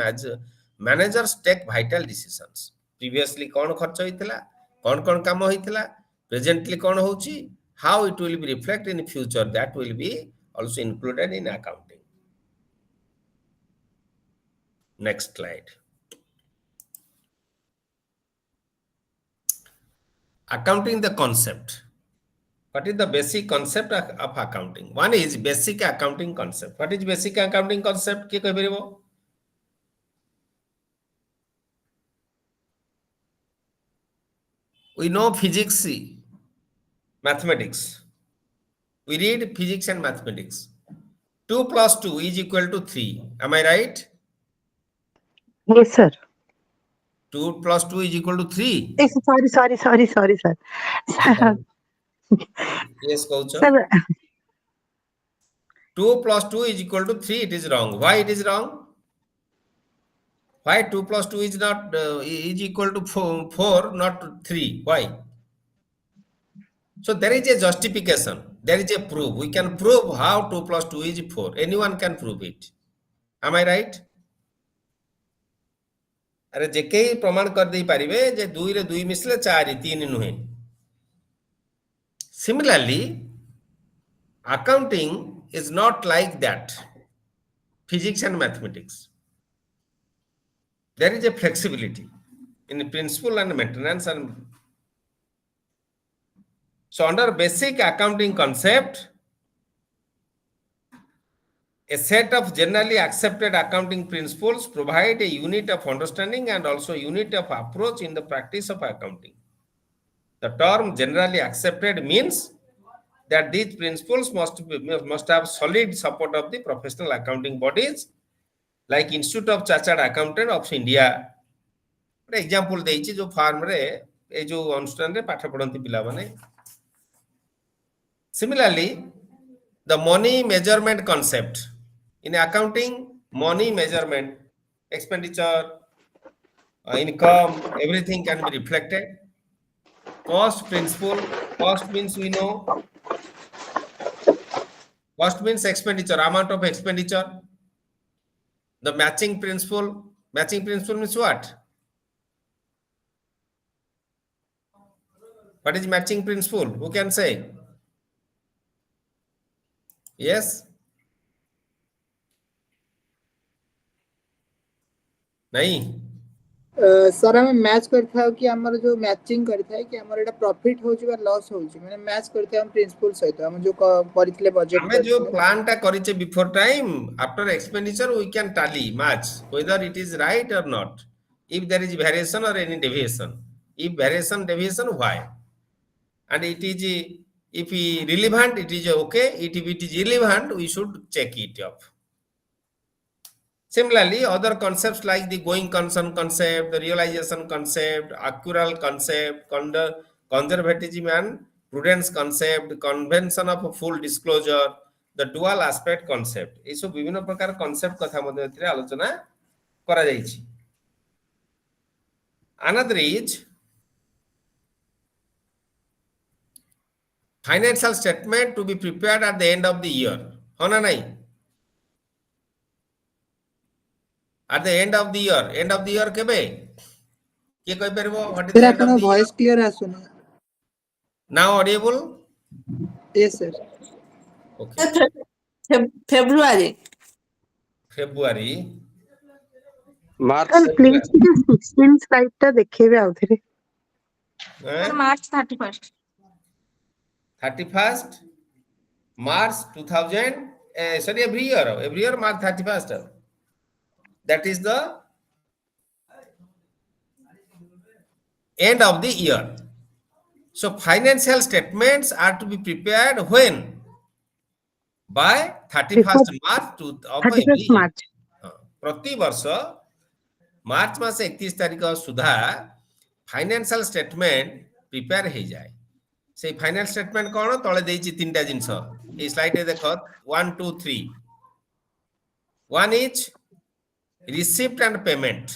managers take vital decisions. Previously कौन खर्च होइतिला, कौन काम होइतिला, presently कौन होउची, how it will be reflected in future, that will be also included in accounting. Next slide. Accounting the concept. What is the basic concept of accounting? One is basic accounting concept. What is basic accounting concept? Ki koi paribo? We know physics, mathematics. We read physics and mathematics. 2 plus 2 is equal to 3. Am I right? Yes, sir. 2 plus 2 is equal to 3. Sorry, sir. Yes, coach. Sir, 2 plus 2 is equal to 3. It is wrong. Why it is wrong? Why 2 plus 2 is not is equal to 4, not 3? Why? So there is a justification. There is a proof. We can prove how 2 plus 2 is 4. Anyone can prove it. Am I right? अरे जेके प्रमाण कर दे पारिबे जे 2 रे 2 मिसले 4 3 नुहे. Similarly, accounting is not like that. Physics and mathematics. There is a flexibility in principle and maintenance. And so under basic accounting concept, a set of generally accepted accounting principles provide a unit of understanding and also unit of approach in the practice of accounting. The term generally accepted means that these principles must have solid support of the professional accounting bodies like Institute of Chartered Accountant of India. Example देइछि जो form रे ए जो अनुष्ठान रे पाठ पढंती पिला माने. Similarly, the money measurement concept in accounting, money measurement, expenditure, income, everything can be reflected. Cost principle, cost means we know. Cost means expenditure, amount of expenditure. The matching principle means what? What is matching principle? Who can say? Yes? नहीं. Sir हमें match करथा कि हमर जो matching करथा कि हमर एटा profit हो छी बा लॉस हो छी माने मैच करथे हम प्रिंसिपल सहित हम जो करितले बजट हमें जो प्लान टा करिचे before time after expenditure we can tally match whether it is right or not. If there is variation or any deviation, if variation deviation, why? And it is if relevant, it is okay. If it is irrelevant, we should check it up. Similarly, other concepts like the going concern concept, the realization concept, accrual concept, conservatism and prudence concept, convention of full disclosure, the dual aspect concept. ये सब विभिन्न प्रकार concept कथा मध्य एथिरे आलोचना करा जायछि. Another is financial statement to be prepared at the end of the year. हो ना नहीं? At the end of the year केबे? किए कहि परबो what is the end of the year? Voice clear आसुना. Now audible? Yes sir. Okay. February. March. sir, please ଟିକେ 16 slide ଟା ଦେଖେଇବେ ଆଉ ଥରେ. March 31st. 31st March 2000. Sorry, every year March 31st. That is the end of the year. So financial statements are to be prepared when? By 31st March of every 31st year. March. प्रति वर्ष मार्च मास 31 तारिख सुधा financial statement prepare हो जाए. से financial statement कोन तळे देछि तीनटा जिंस ए slide रे देखो 1 2 3. One is receipt and payment.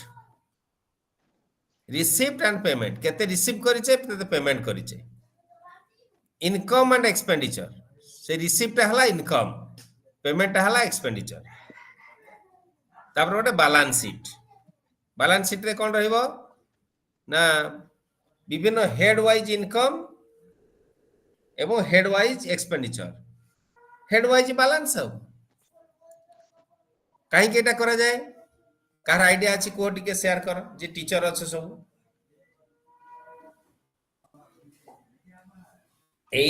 Receipt and payment केते रिसीव करिचे केते पेमेंट करिचे. इनकम एंड एक्सपेंडिचर से रिसीप्ट हला इनकम, पेमेंट हला एक्सपेंडिचर. तापर गोटे बैलेंस शीट रे कोन रहइबो ना विभिन्न हेड वाइज इनकम एवं head wise expenditure, head wise balance हो. कहीं केटा करा जाए कार आइडिया अछि को टिके शेयर कर जे टीचर अछि सब. ए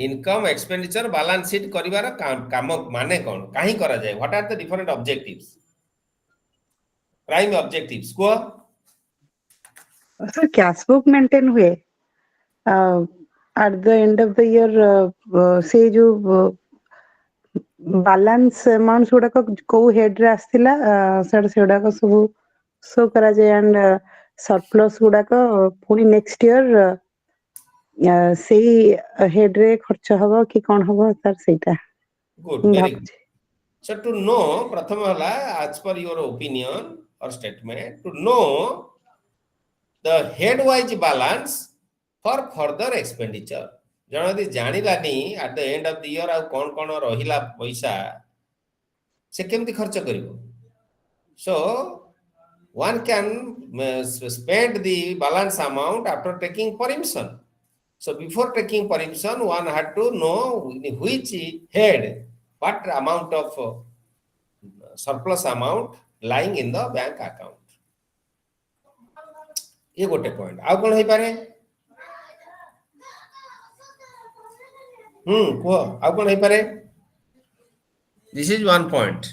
इनकम एक्सपेंडिचर बैलेंस शीट करिवार काम माने कोन काहे करा जाए. What are the different objectives, prime objectives को. सर कैश बुक मेंटेन हुए at the end of the year से जो balance amounts गुड़ाक को head रे आस्थिला से गुड़ाक सब show करा जाए and surplus गुड़ाक पुनी next year सेही head रे खर्च हवा कि कौन हवा तार सेटा Good, very good. So to know, prathama hala, as per your opinion or statement, to know the head-wise balance for further expenditure. जन जानी लानी at the end of the year आउ कौन रहिला पैसा से केमती खर्च करिवो. So one can spend the balance amount after taking permission. So before taking permission, one had to know which head, what amount of surplus amount lying in the bank account. ये गोटे point आउ कोन होई पारे को आउ कोन होई पारे this is one point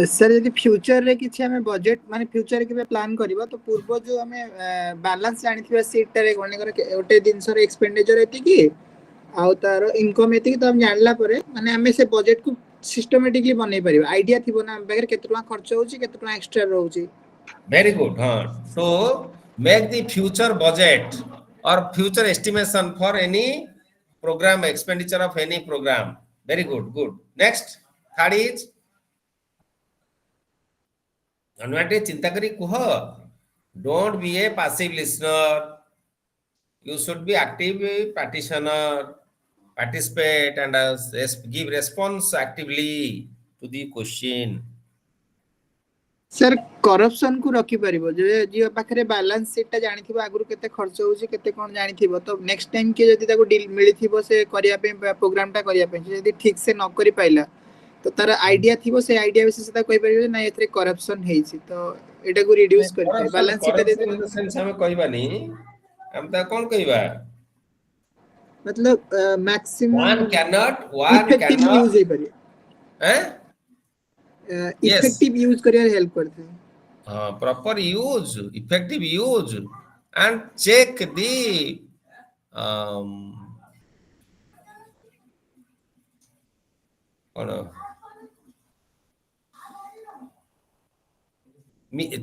sir यदि फ्यूचर रे किछि हमें बजट माने फ्यूचर के प्लान करबा तो पूर्व जो हमें बैलेंस जानिथिबा सीट रे गणे कर ओटे दिन सर एक्सपेंडिचर एति की आउ तार इनकम एति की तो हम जानला परे माने हमें से बजट को सिस्टमैटिकली बनै परिबा आईडिया थिबो ना बगैर केतना खर्च होची केतना extra रहउची. Very good. To make the future budget or future estimation for any program, expenditure of any program. Very good. Good. Next, third is Anwate Chintakari Kuha. Don't be a passive listener. You should be active practitioner, participate and give response actively to the question. Sir corruption को रखी परिबो जे पाखरे balance sheet ता जानिथिबो आगुरु केते खर्च होउची केते कोन जानिथिबो तो next time के जदी ताको डील मिलिथिबो से करिया पे प्रोग्राम ता करिया पे जदी ठीक से न करि पाइला तो तार आईडिया थिबो से आईडिया विशेष ता कहि परिबो ना एथरे करप्शन हेइची तो एटा को रिड्यूस करि बैलेंस शीट दे दे सेंस हमें कहबानी हम ता कोन कहबा मतलब मैक्सिमम one cannot यूज हे परि हैं इफेक्टिव यूज करिया हेल्प करते हैं proper use, effective use and check the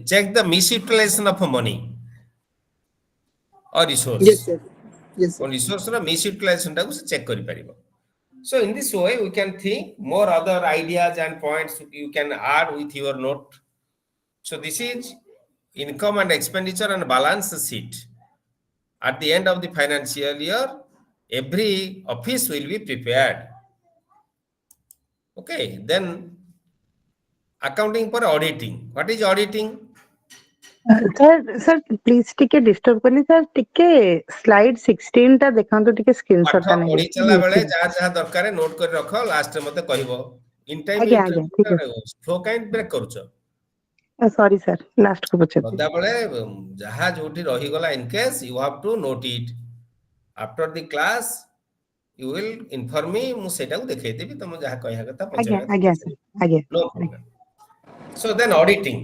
check the misutilization of money or resource. Yes sir. Yes sir. Resource रा misutilization टा को check करि परिबो. So in this way we can think more other ideas and points you can add with your note. So this is income and expenditure and balance sheet. At the end of the financial year, every office will be prepared. Okay, then accounting for auditing. What is auditing? Sir please टिके disturb करनी sir टिके slide 16 ता देखंतु टिके screenshot ता पढ़ी चला बेले जहा दरकार नोट कर रखो लास्ट मते कहबो in time flow kind break करूछ सॉरी सर लास्ट को पूछे बदा बेले जहा जोठी रही गला in case you have to note it after the class you will inform me मु सेटा को देखै देबी तुम जहा कहया कथा पछे आगे सर आगे no problem so then auditing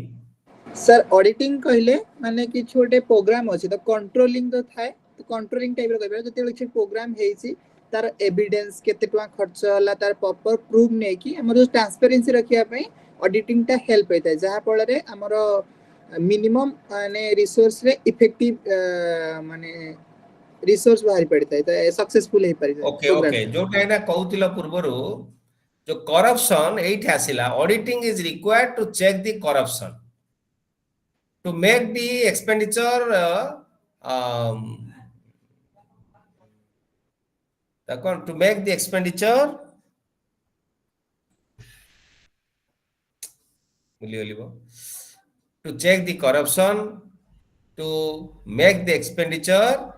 sir auditing कहले माने कि छोटे प्रोग्राम अछि तो कंट्रोलिंग तो थाए तो कंट्रोलिंग टाइप रो कहबे जते लक्ष्य प्रोग्राम हेछि तार एविडेंस केते टवा खर्च होला तार प्रॉपर प्रूफ नै कि हमर ट्रांसपेरेंसी रखिया पई ऑडिटिंग ता हेल्प होता है जहा पळ रे हमर मिनिमम माने रिसोर्स रे इफेक्टिव माने रिसोर्स बाहर पड़ता है तो सक्सेसफुल हे पारि ओके ओके जोटा एना कहउतिला पूर्वरो जो करप्शन एठी आसिला auditing is required to check the corruption to make the expenditure to make the expenditure to check the corruption to make the expenditure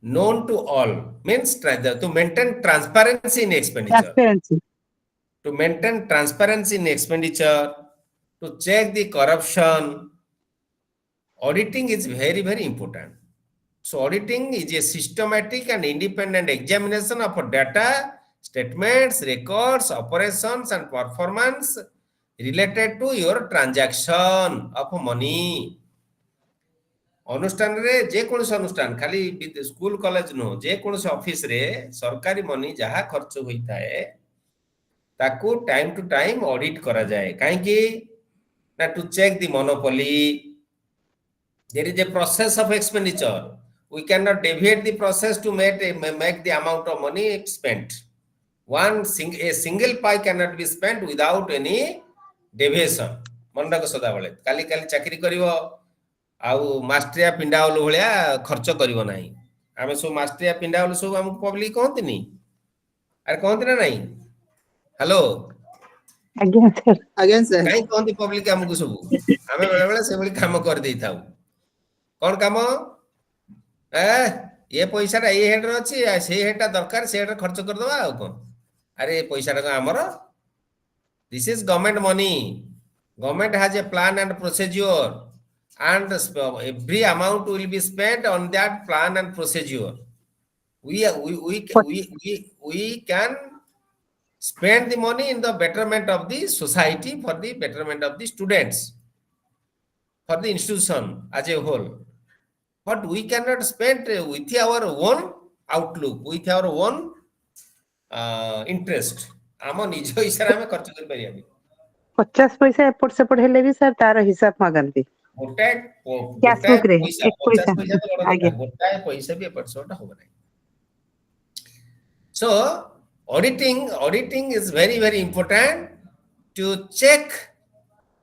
known to all means to maintain transparency in expenditure to maintain transparency in expenditure to check the corruption auditing is very very important so auditing is a systematic and independent examination of data statements records operations and performance related to your transaction of money अनुष्ठान रे जे कोनोसी अनुष्ठान खाली school college no जे कोनोसी office रे सरकारी money जहा खर्च होइता है ताकू टाइम टू टाइम ऑडिट करा जाए काहे कि ना to check the monopoly there is a process of expenditure we cannot deviate the process to make the amount of money spent a single pie cannot be spent without any deviation मन रख सदा बेले काली काली चाकरी करिवो आउ मास्टरिया पिंडाउल भलिया खर्च करिवो नाही आमे सब मास्टरिया पिंडाउल सब हम पब्लिक कहंतनी अरे कहंत ना नहीं हेलो ଆଜ୍ଞା sir ଆଜ୍ଞା ସାର୍ काई कहंती पब्लिक हमकु सब आमे बेले बेले से भली काम कर देई थाउ कौन काम ये पैसा ये हेड अच्छी से हेडा दरकार से हेड खर्च कर दवा कौन अरे ये पैसा आमर this is government money government has a plan and procedure and every amount will be spent on that plan and procedure we can spend the money in the betterment of the society for the betterment of the students for the institution as a whole but we cannot spend with our own outlook with our own interest ଆମ ନିଜ ଇଚ୍ଛାରେ ଆମେ ଖର୍ଚ୍ଚ କରି ପାରିବାନି 50 पैसा एपट सेपट हेले भी सर तार हिसाब मागंती गोटाए कैश गोटाए बुक रे पैसा एक 50 पैसा पैसा तो बड़ आगे कथा गोटाए पैसा भी एपट सेपट होबो नाही so auditing is very important to check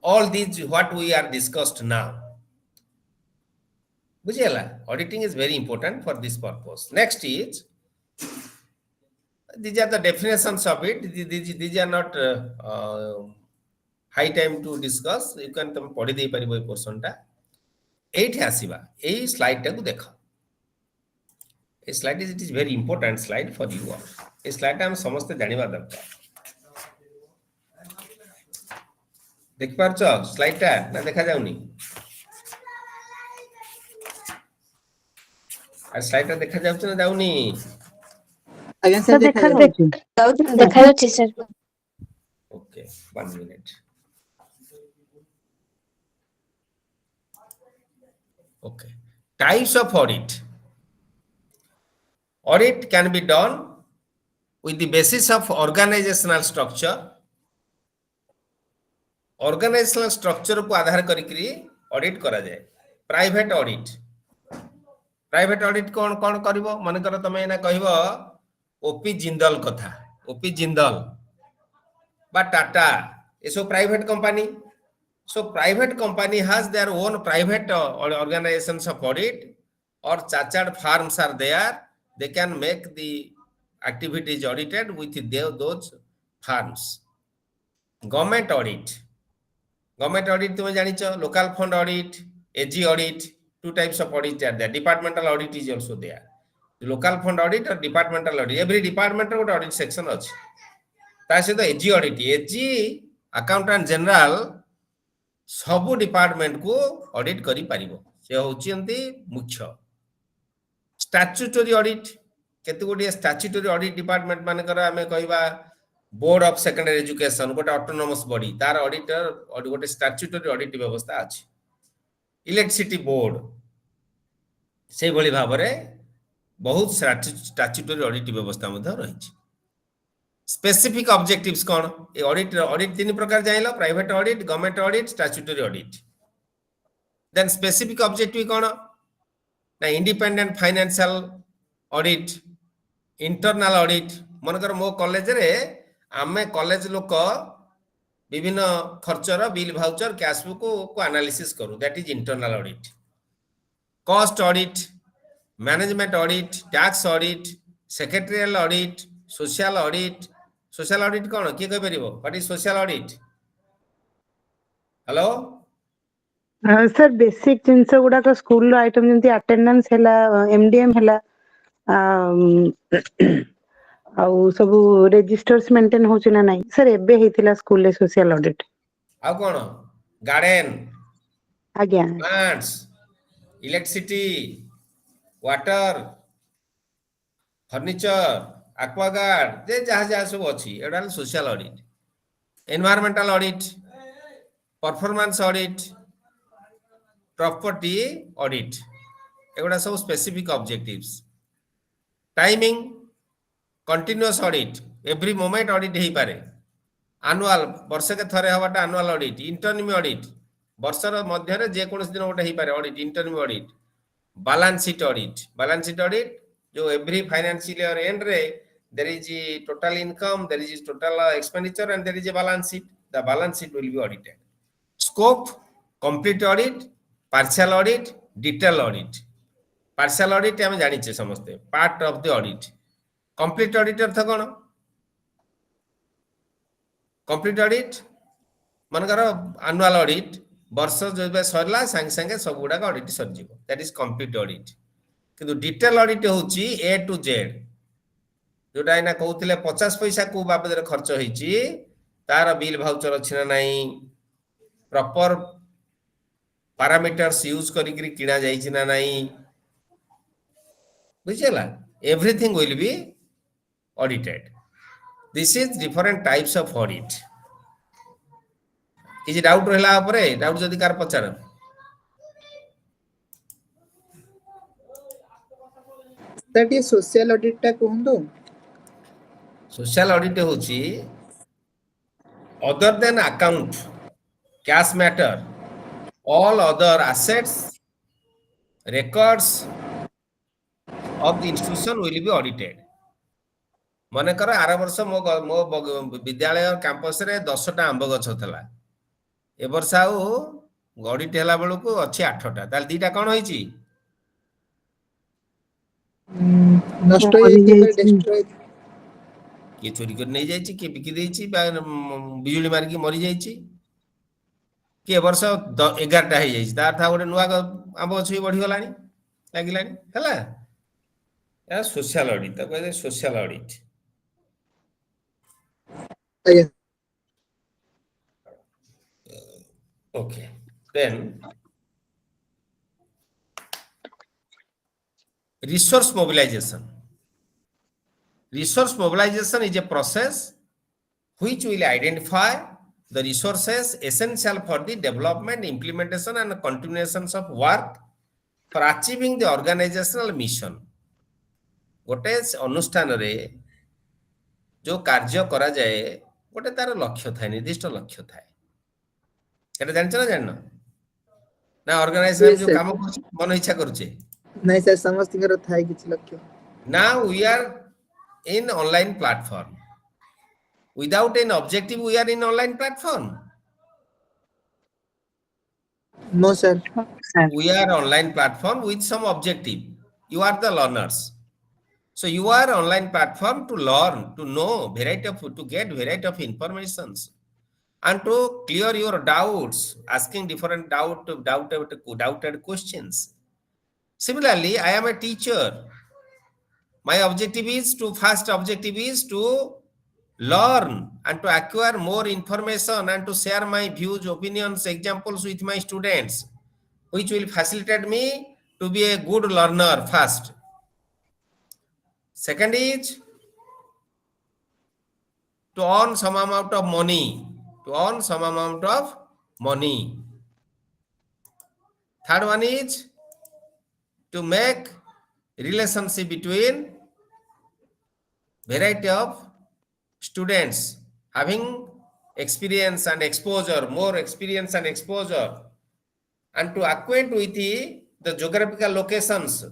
all these what we are discussed now बुझियला auditing is very important for this purpose next is these are the definitions of it these are not high time to discuss you can तुम पढ़ी दे परिबो ए portion टा एठी आसीबा एई slide टा को देखो ए slide is it is very important slide for you all ए slide हम समस्त जानिबा दरकार देख पारछो स्लाइड टा ना देखा जाउनी आ स्लाइड टा देखा जाउछ ना जाउनी ଆଜ୍ଞା ସାର୍ देखा ଦେଖାଯାଉଛି जाउची देखा जाच्छी sir okay 1 minute okay types of audit can be done with the basis of organizational structure को आधार करिकरी ऑडिट करा जाए प्राइवेट ऑडिट कौन कौन करिवो मन कर तमे ना कहबो ओपी जिंदल कथा ओपी जिंदल बा टाटा ये सब private company so private company has their own private organizations of audit or chartered firms are there they can make the activities audited with those firms government audit तुम जानिଛ local fund audit AG audit two types of audit are there departmental audit is also there local fund audit or departmental audit every department got audit section अछि ता से तो AG audit AG accountant general सबु department को audit करी पारिबो से होचिंती मुख्य statutory audit केते गोटे स्टैट्यूटरी ऑडिट डिपार्टमेंट माने कर हमें कहबा बोर्ड ऑफ सेकेंडरी एजुकेशन गोटे ऑटोनोमस बॉडी तार ऑडिटर और गोटे स्टैट्यूटरी ऑडिट व्यवस्था अछि इलेक्ट्रिसिटी बोर्ड से भली भाबरे बहुत स्टैट्यूटरी ऑडिट व्यवस्था मध्ये रहिछि स्पेसिफिक ऑब्जेक्टिव्स कौन ए ऑडिट तीन प्रकार जाइलो private audit government audit statutory audit then specific objective कौन ना independent financial audit internal audit मनकर मो कॉलेज रे आमे कॉलेज लोक विभिन्न खर्चर बिल भाउचर कैश बुक को एनालिसिस करू that is internal audit cost audit management audit tax audit secretarial audit social audit कौन किए कह परिबो what is social audit hello sir basic जिंस गुडा को स्कूल आइटम जंती अटेंडेंस हैला एमडीएम हैला आउ सब रजिस्टर्स मेंटेन होची ना नाही सर एबे हेतिला स्कूल ले सोशल ऑडिट आ कौन गार्डन आज्ञा plants electricity water furniture Aquaguard जे जहाँ जहाँ सब अच्छी एटा social audit environmental audit performance audit property audit एगुड़ा सब specific objectives timing continuous audit every moment audit हो पारे एनुअल वर्ष के थरे हवाटा एनुअल ऑडिट इंटरनल ऑडिट वर्षर मध्य जे कौन दिन गोटे हो पारे audit internal audit balance sheet audit जो एवरी फाइनेंशियल ईयर एंड रे there is a total income, there is a total expenditure, and there is a balance sheet. The balance sheet will be audited. Scope, complete audit, partial audit, detail audit. Partial audit हम जानिचे समझते part of the audit. Complete audit अर्थ कौन? Complete audit मनकर annual audit वर्ष जो सरला संगे संगे सब गुड़ा का audit सर जीवो. That is complete audit. किंतु detail audit होची A to Z. जोटा एना कहउतिले 50 पैसा को बाबद रे खर्च होईची तार बिल भाउचर अछि ना नाही प्रॉपर पैरामीटर्स यूज करी करी किना जाईची ना नाही बुझिला everything will be audited this is different types of audit किछि डाउट रहला परे डाउट जदी कार पचार दैट इज सोशल ऑडिट टा कहंदो सोशल ऑडिट होची other than account cash matter all other assets records of the institution will be audited मने कर आर वर्ष मो विद्यालय कैंपस रे 10 टा आंब गछ थला ए वर्ष आउ ऑडिट हैला बेलू को अछि 8 टा ताल दीटा कोन होईची नष्ट डिस्ट्रॉय किए चोरी कर नहीं जाइए किए बिकी देइछि बिजुली मारिकी मरी जाइए किए वर्ष 11टा हो जाइए तार था गोटे नुआ आंब गछ भी बढ़ी गलानी लागिलानी हैला या सोशल ऑडिट तो कहते social audit okay then resource mobilization Resource mobilization is a process which will identify the resources essential for the development, implementation, and continuations of work for achieving the organizational mission. गोटे अनुष्ठान रे जो कार्य करा जाए गोटे तार लक्ष्य थाए निर्दिष्ट लक्ष्य थाए एटा जानछ ना जानना ना ऑर्गेनाइजेशन जो काम कर मन इच्छा करूचे नहीं सर समस्त कर थाए किछ लक्ष्य now we are in online platform without an objective we are in online platform no sir we are online platform with some objective you are the learners so you are online platform to learn to know variety of to get variety of informations and to clear your doubts asking different doubted questions similarly I am a teacher my objective is to learn and to acquire more information and to share my views opinions examples with my students which will facilitate me to be a good learner first second is to earn some amount of money third one is to make relationship between variety of students having experience and exposure more experience and exposure and to acquaint with the geographical locations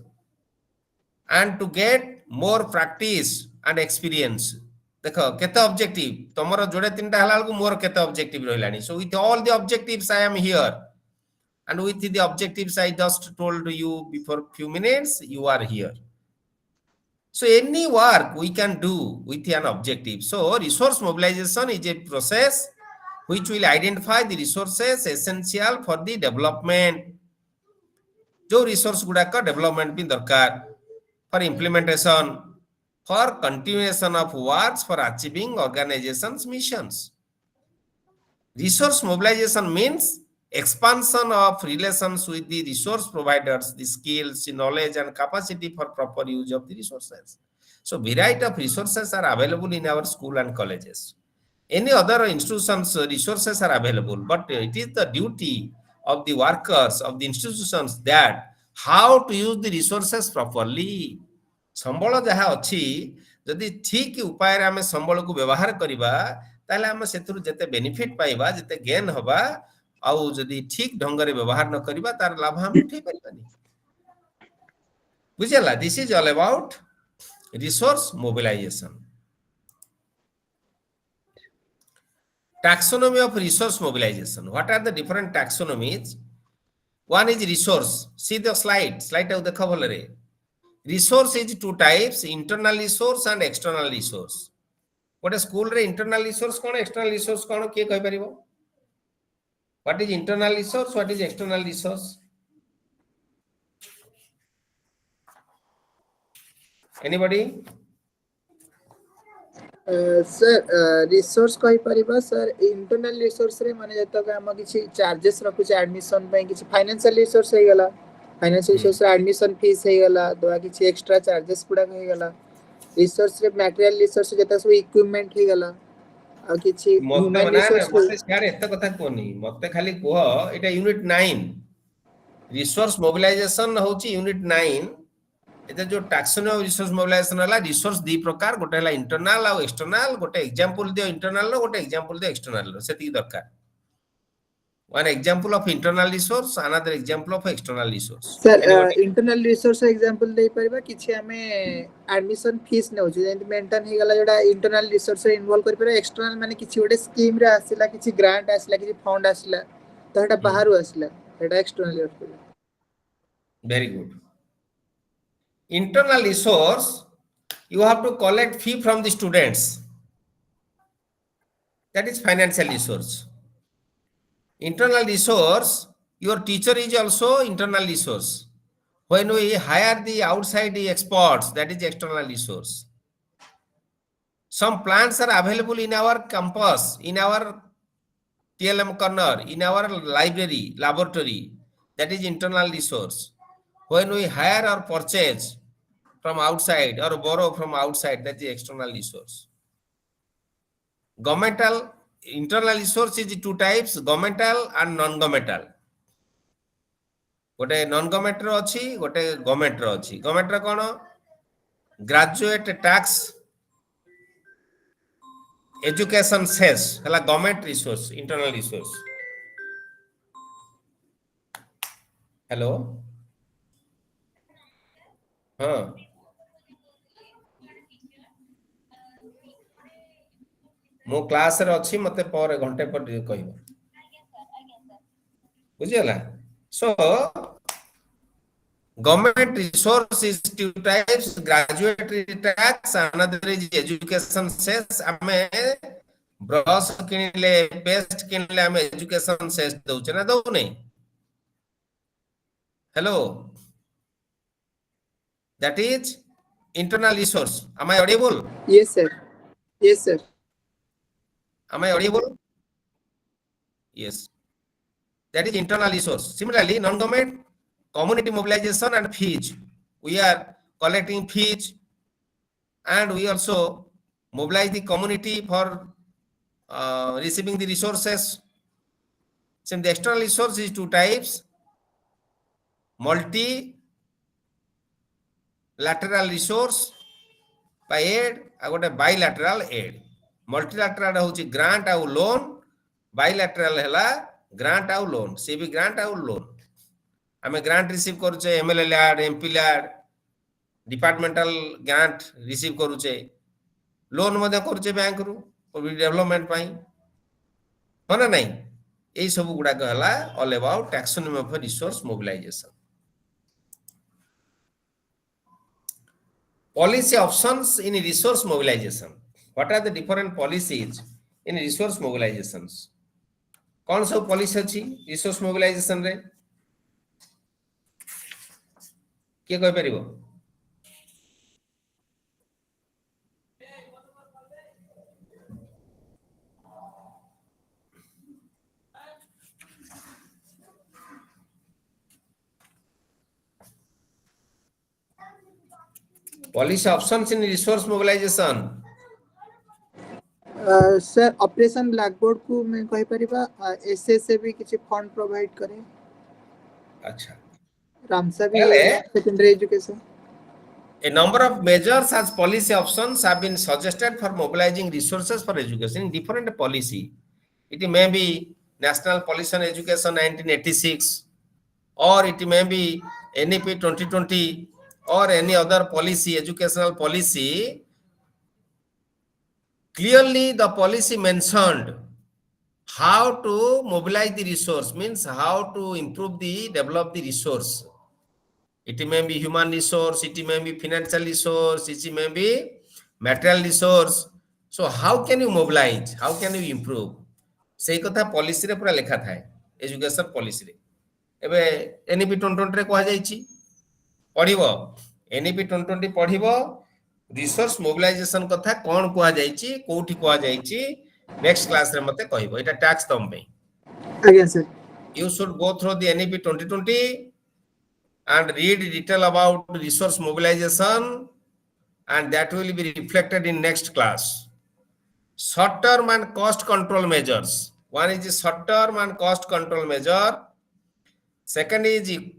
and to get more practice and experience देखो केते objective तमरो जोड़े तीनटा हला को मोर केते objective रहलानी so with all the objectives I am here and with the objectives I just told you before few minutes you are here so any work we can do with an objective so resource mobilization is a process which will identify the resources essential for the development जो resource गुडा का development भी दरकार for implementation for continuation of works for achieving organizations missions resource mobilization means expansion of relations with the resource providers the skills knowledge and capacity for proper use of the resources so variety of resources are available in our school and colleges any other institutions resources are available but it is the duty of the workers of the institutions that how to use the resources properly. संबल जहाँ अच्छी जदि ठीक उपाय रे आमे संबल को व्यवहार करिबा ताले आमे सेतुर जते बेनिफिट पाइबा जते गेन होबा आउ जदि ठीक ढंग रे व्यवहार न करिबा तार लाभ हम उठै परिबानी बुझला this is all about resource mobilization. Taxonomy of resource mobilization. What are the different taxonomies? One is resource. See the slide टा देखो भले रे. Resource is two types, internal resource and external resource. गोटे स्कूल रे internal resource कोन external resource कोन के कहि परिबो? What is internal resource, what is external resource? Anybody? Sir resource कहि परिबा sir internal resource रे माने जत के हम किछि चार्जेस रखु छै एडमिशन पे किछि फाइनेंशियल रिसोर्स हे गेला फाइनेंशियल रिसोर्स एडमिशन फीस हे गेला दोआ किछि एक्स्ट्रा चार्जेस पुडा हे गेला रिसोर्स रे मटेरियल रिसोर्स जत सब इक्विपमेंट हे गेला आ किछि ह्यूमन रिसोर्स मते यार एत कथा कोनी मते खाली कोह एटा यूनिट 9 रिसोर्स मोबिलाइजेशन होची यूनिट 9 एते जो टैक्सोनॉमी ऑफ रिसोर्स मोबिलाइजेशन हला रिसोर्स दी प्रकार गोटे हला इंटरनल आ एक्सटर्नल गोटे एग्जांपल दियो इंटरनल रो गोटे एग्जांपल दियो एक्सटर्नल रो सेति दरकार one example of internal resource another example of external resource sir internal resource example दे परिबा किछि हमें एडमिशन फीस ने होची जेंति मेंटेन हे गला जोडा इंटरनल रिसोर्स रे इन्वॉल्व कर परिबा एक्सटर्नल माने किछि गोटे स्कीम रे आसिला किछि ग्रांट आसिला किछि फंड आसिला तो एटा बाहर आसिला एटा external very good internal resource you have to collect fee from the students that is financial resource internal resource your teacher is also internal resource when we hire the outside experts that is external resource some plants are available in our campus in our TLM corner in our library laboratory that is internal resource when we hire or purchase from outside or borrow from outside that is external resource governmental internal resource is two types governmental and non governmental गोटे non governmental अछि गोटे government रो अछि government रो कोन graduate tax education cess हला government resource internal resource hello हां मो class रे अछि मते पर घंटे पर कहबो बुझियला सो government resource is two types graduate tax another is education cess ame brush Kinley paste Kinley ame education cess दउ छ ना दउ नै hello that is internal resource am I audible yes sir am I audible yes that is internal resource similarly non government community mobilization and fees we are collecting fees and we also mobilize the community for receiving the resources so the external resource is two types multi lateral resource by aid a gote bilateral aid multilateral होची grant ଆଉ loan bilateral ହେଲା grant ଆଉ loan से भी grant ଆଉ loan हमें grant receive करूचे MLA LAD MP LAD departmental grant receive करूचे लोन मध्ये करूचे बैंक रु डेवलपमेंट पाई होना नहीं एई सब गुडा कहला all about taxonomy of resource mobilization policy options in resource mobilization what are the different policies in resource mobilizations कौन सब पॉलिसी अछि रिसोर्स मोबिलाइजेशन रे के कहि परिबो policy options in resource mobilization sir operation blackboard को मैं कहि परिबा एसएस से भी किछि फंड प्रोवाइड करे अच्छा रामसा भी पहले secondary education. a number of measures as policy options have been suggested for mobilizing resources for education in different policy. It may be National Policy on Education 1986, or it may be NEP 2020, or any other policy, educational policy. Clearly, the policy mentioned how to mobilize the resource, means how to improve the, develop the resource. It may be human resource, it may be financial resource, it may be material resource. So how can you mobilize? How can you improve? सेही कथा policy रे पूरा लिखा थाए education policy रे एबे NEP 2020 रे कहा जाईची पढिबो एनईपी 2020 पढिबो रिसोर्स मोबिलाइजेशन कथा कोन कहा जाईची कोठी कहा जाईची नेक्स्ट क्लास रे मते कहइबो एटा टैक्स तम पे आज्ञा sir. you should go through the NEP 2020 and read detail about resource mobilization, and that will be reflected in next class. Short term and cost control measures. One is the short term and cost control measure. Second is the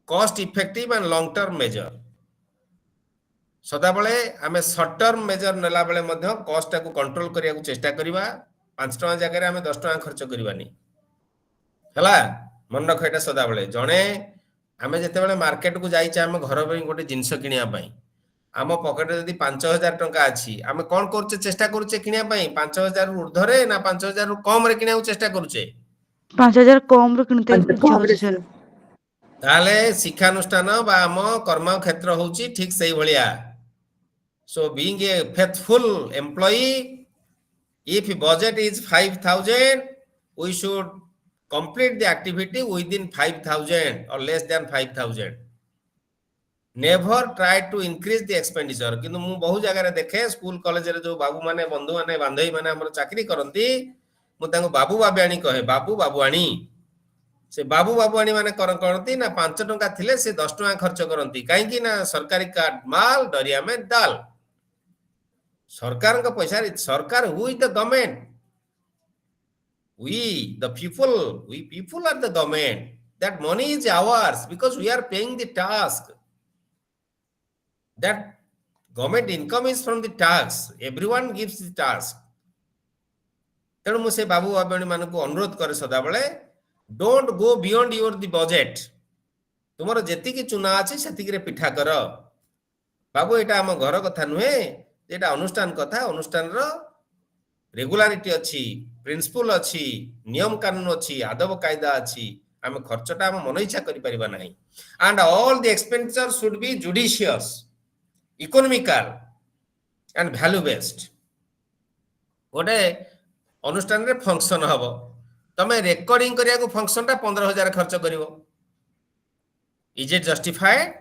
cost effective and long term measure. सदाबले आमे short term major नेला बेले मध्य cost को control करिया को चेष्टा करिवा 5 टका जगह रे आमे 10 टका खर्च करिवानी हला मन रख एटा सदाबले जणे आमे जते बेले मार्केट को जाई छै आमे घर पे गोटे जिंस किनिया पई आम पकेट जदि 5000 टंका अछि आमे कोन करछे चेष्टा करछे किनिया पई 5000 रु ऊर्ध्वरे ना 5000 रु कम रे किनिया चेष्टा करछे 5000 कम रो किनते चाहूछि सर ताले शिक्षानुष्ठान बा आम कर्म क्षेत्र होउची ठीक सही भलिया so being a faithful employee if budget is 5000 we should complete the activity within 5000 or less than 5000 never try to increase the expenditure किंतु मु बहु जगह रे देखे स्कूल कॉलेज रे जो बाबू माने बंधु माने बांधई माने हमर चाकरी करंती मु तांको बाबू बाबुआणी कहे बाबू बाबुआणी से बाबू बाबुआणी माने करंती ना 5 टका थिले से 10 टका खर्च करंती काहे कि ना सरकारी कार्ड माल दरिया में दाल सरकार का पैसा सरकार who is the government we the people are the government that money is ours because we are paying the tax that government income is from the tax everyone gives the tax तेणु मुझे बाबू बाबुणी मान को अनुरोध करे सदा बेले don't go beyond your the budget तुमर जेति की चुना अछि सेति रे पिठा कर बाबू एटा हम घर कथा नुहे एटा अनुष्ठान कथा अनुष्ठान रो रेगुलारिटी अछि प्रिंसिपल अछि नियम कानून अछि आदब कायदा अछि हम खर्चटा हम मन इच्छा करि परिबा नाही and all the expenditure should be judicious economical and value based गोटे अनुष्ठान रे फंक्शन हबो तमे रेकॉर्डिंग करिया को फंक्शन टा 15000 खर्च करिवो इज इट जस्टिफाइड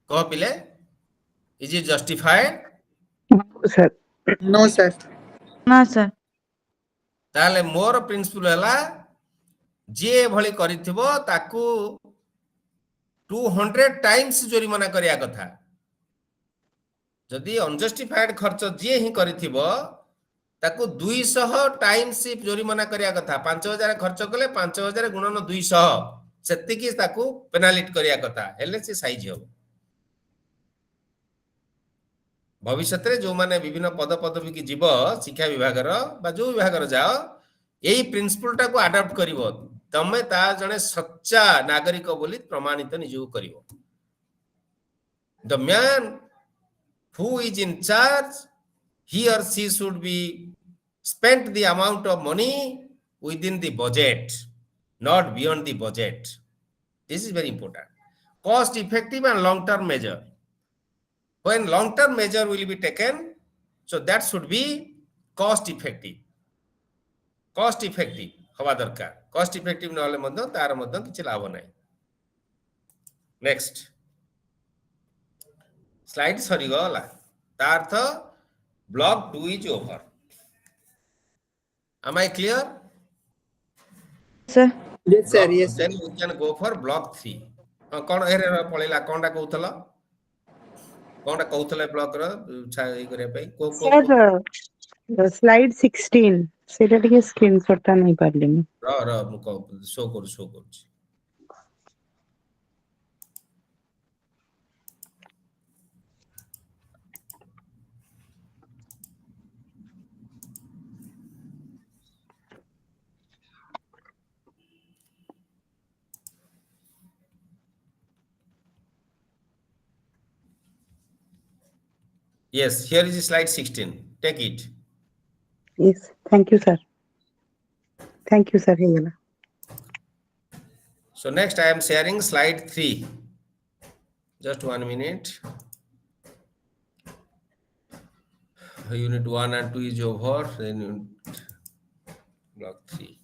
कह पिले is it justified sir No sir. ना सर ताले मोर प्रिंसिपल हला जे भली करिथिबो ताकू 200 टाइम्स जोरिमाना करिया कथा जदि अनजस्टिफाइड खर्च जे ही करिथिबो ताकू 200 टाइम्स जोरिमाना करिया कथा 5000 खर्च कले 5000 गुणन 200 सेति की ताकू पेनाल्टी करिया कथा हेले से साइज हो भविष्य रे जो माने विभिन्न पद पदवी की जीव शिक्षा विभाग रो बा जो विभाग रो जाओ एही प्रिंसिपल टा को अडॉप्ट करिवो तमे ता जने सच्चा नागरिक बोली प्रमाणित निजु करिवो the man who is in charge he or she should be spent the amount of money within the budget not beyond the budget this is very important cost effective and long term measure when long term measure will be taken so that should be cost effective हवा दरकार cost effective नहले मध्य तार मध्य किछि लाभ नै next slide सरी गला ता अर्थ block 2 is over am I clear sir Yes sir. Yes sir. then we can go for block 3 कोन एरे पळेला कोनटा कहउतला कोनटा कहउतले ब्लॉक रो छाई करे पई को सर स्लाइड 16 सेटा टिके स्क्रीनशॉट ता नहीं पारली र मु शो कर Yes, here is slide 16. Take it. Yes, thank you, sir. Thank you, sir. ହେଇଗଲା। So next I am sharing slide 3. Just 1 minute. Unit 1 and 2 is over. Then unit block 3.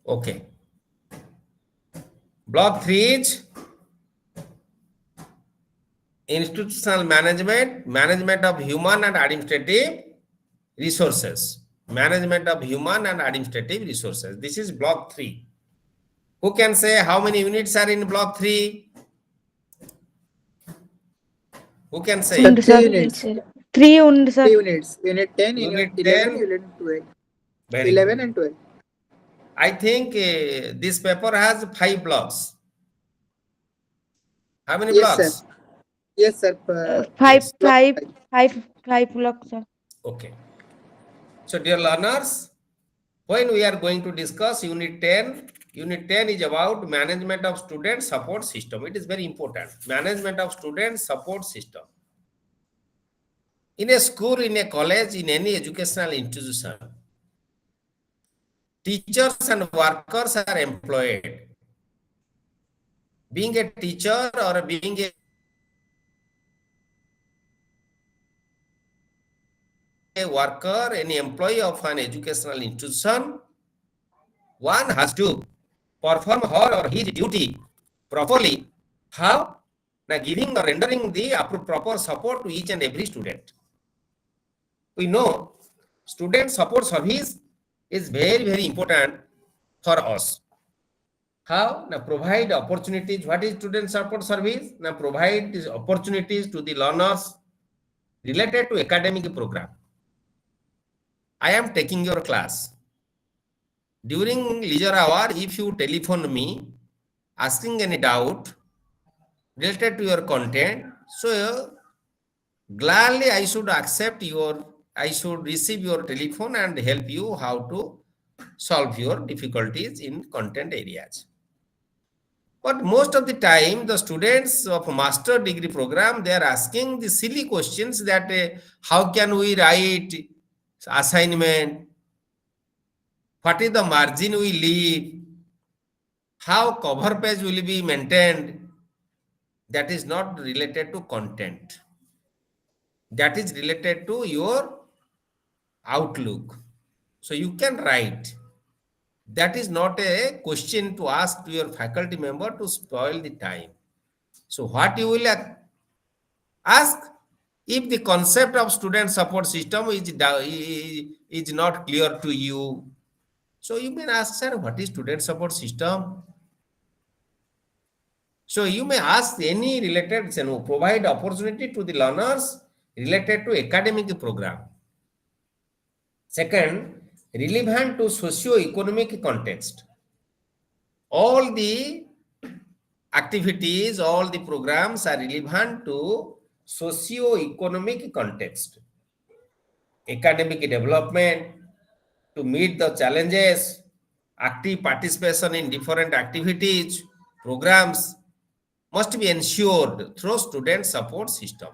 Okay. Block 3 is institutional management, management of human and administrative resources. Management of human and administrative resources. This is block 3. Who can say how many units are in block 3? Who can say? Unit, Three sir. units. 3 unit, sir. 3 units. Unit 10, Unit unit 11, 10. unit 12. Very 11 good. and 12. I think this paper has 5 blocks. How many Yes, blocks? sir. Yes, sir. Yes. Five blocks, sir. Okay. So dear learners, when we are going to discuss unit 10 is about management of student support system. It is very important. Management of student support system. In a school, in a college, in any educational institution, teachers and workers are employed. Being a teacher or being a worker, any employee of an educational institution, one has to perform her or his duty properly. How? Now, giving or rendering the proper support to each and every student. We know student support service is very, very important for us. How? Now, provide opportunities. What is student support service? Now, provide these opportunities to the learners related to academic program. I am taking your class. During leisure hour, if you telephone me asking any doubt related to your content, so gladly I should receive your telephone and help you how to solve your difficulties in content areas. But most of the time, the students of master degree program, they are asking the silly questions that how can we write assignment? What is the margin we leave? How cover page will be maintained? That is not related to content. That is related to your outlook. So you can write. That is not a question to ask to your faculty member to spoil the time. So what you will ask, if the concept of student support system is not clear to you, so you may ask, sir, what is student support system? So you may ask any related, provide opportunity to the learners related to academic program. Second, relevant to socio-economic context. All the activities, all the programs are relevant to socio-economic context. Academic development, to meet the challenges, active participation in different activities, programs must be ensured through student support system.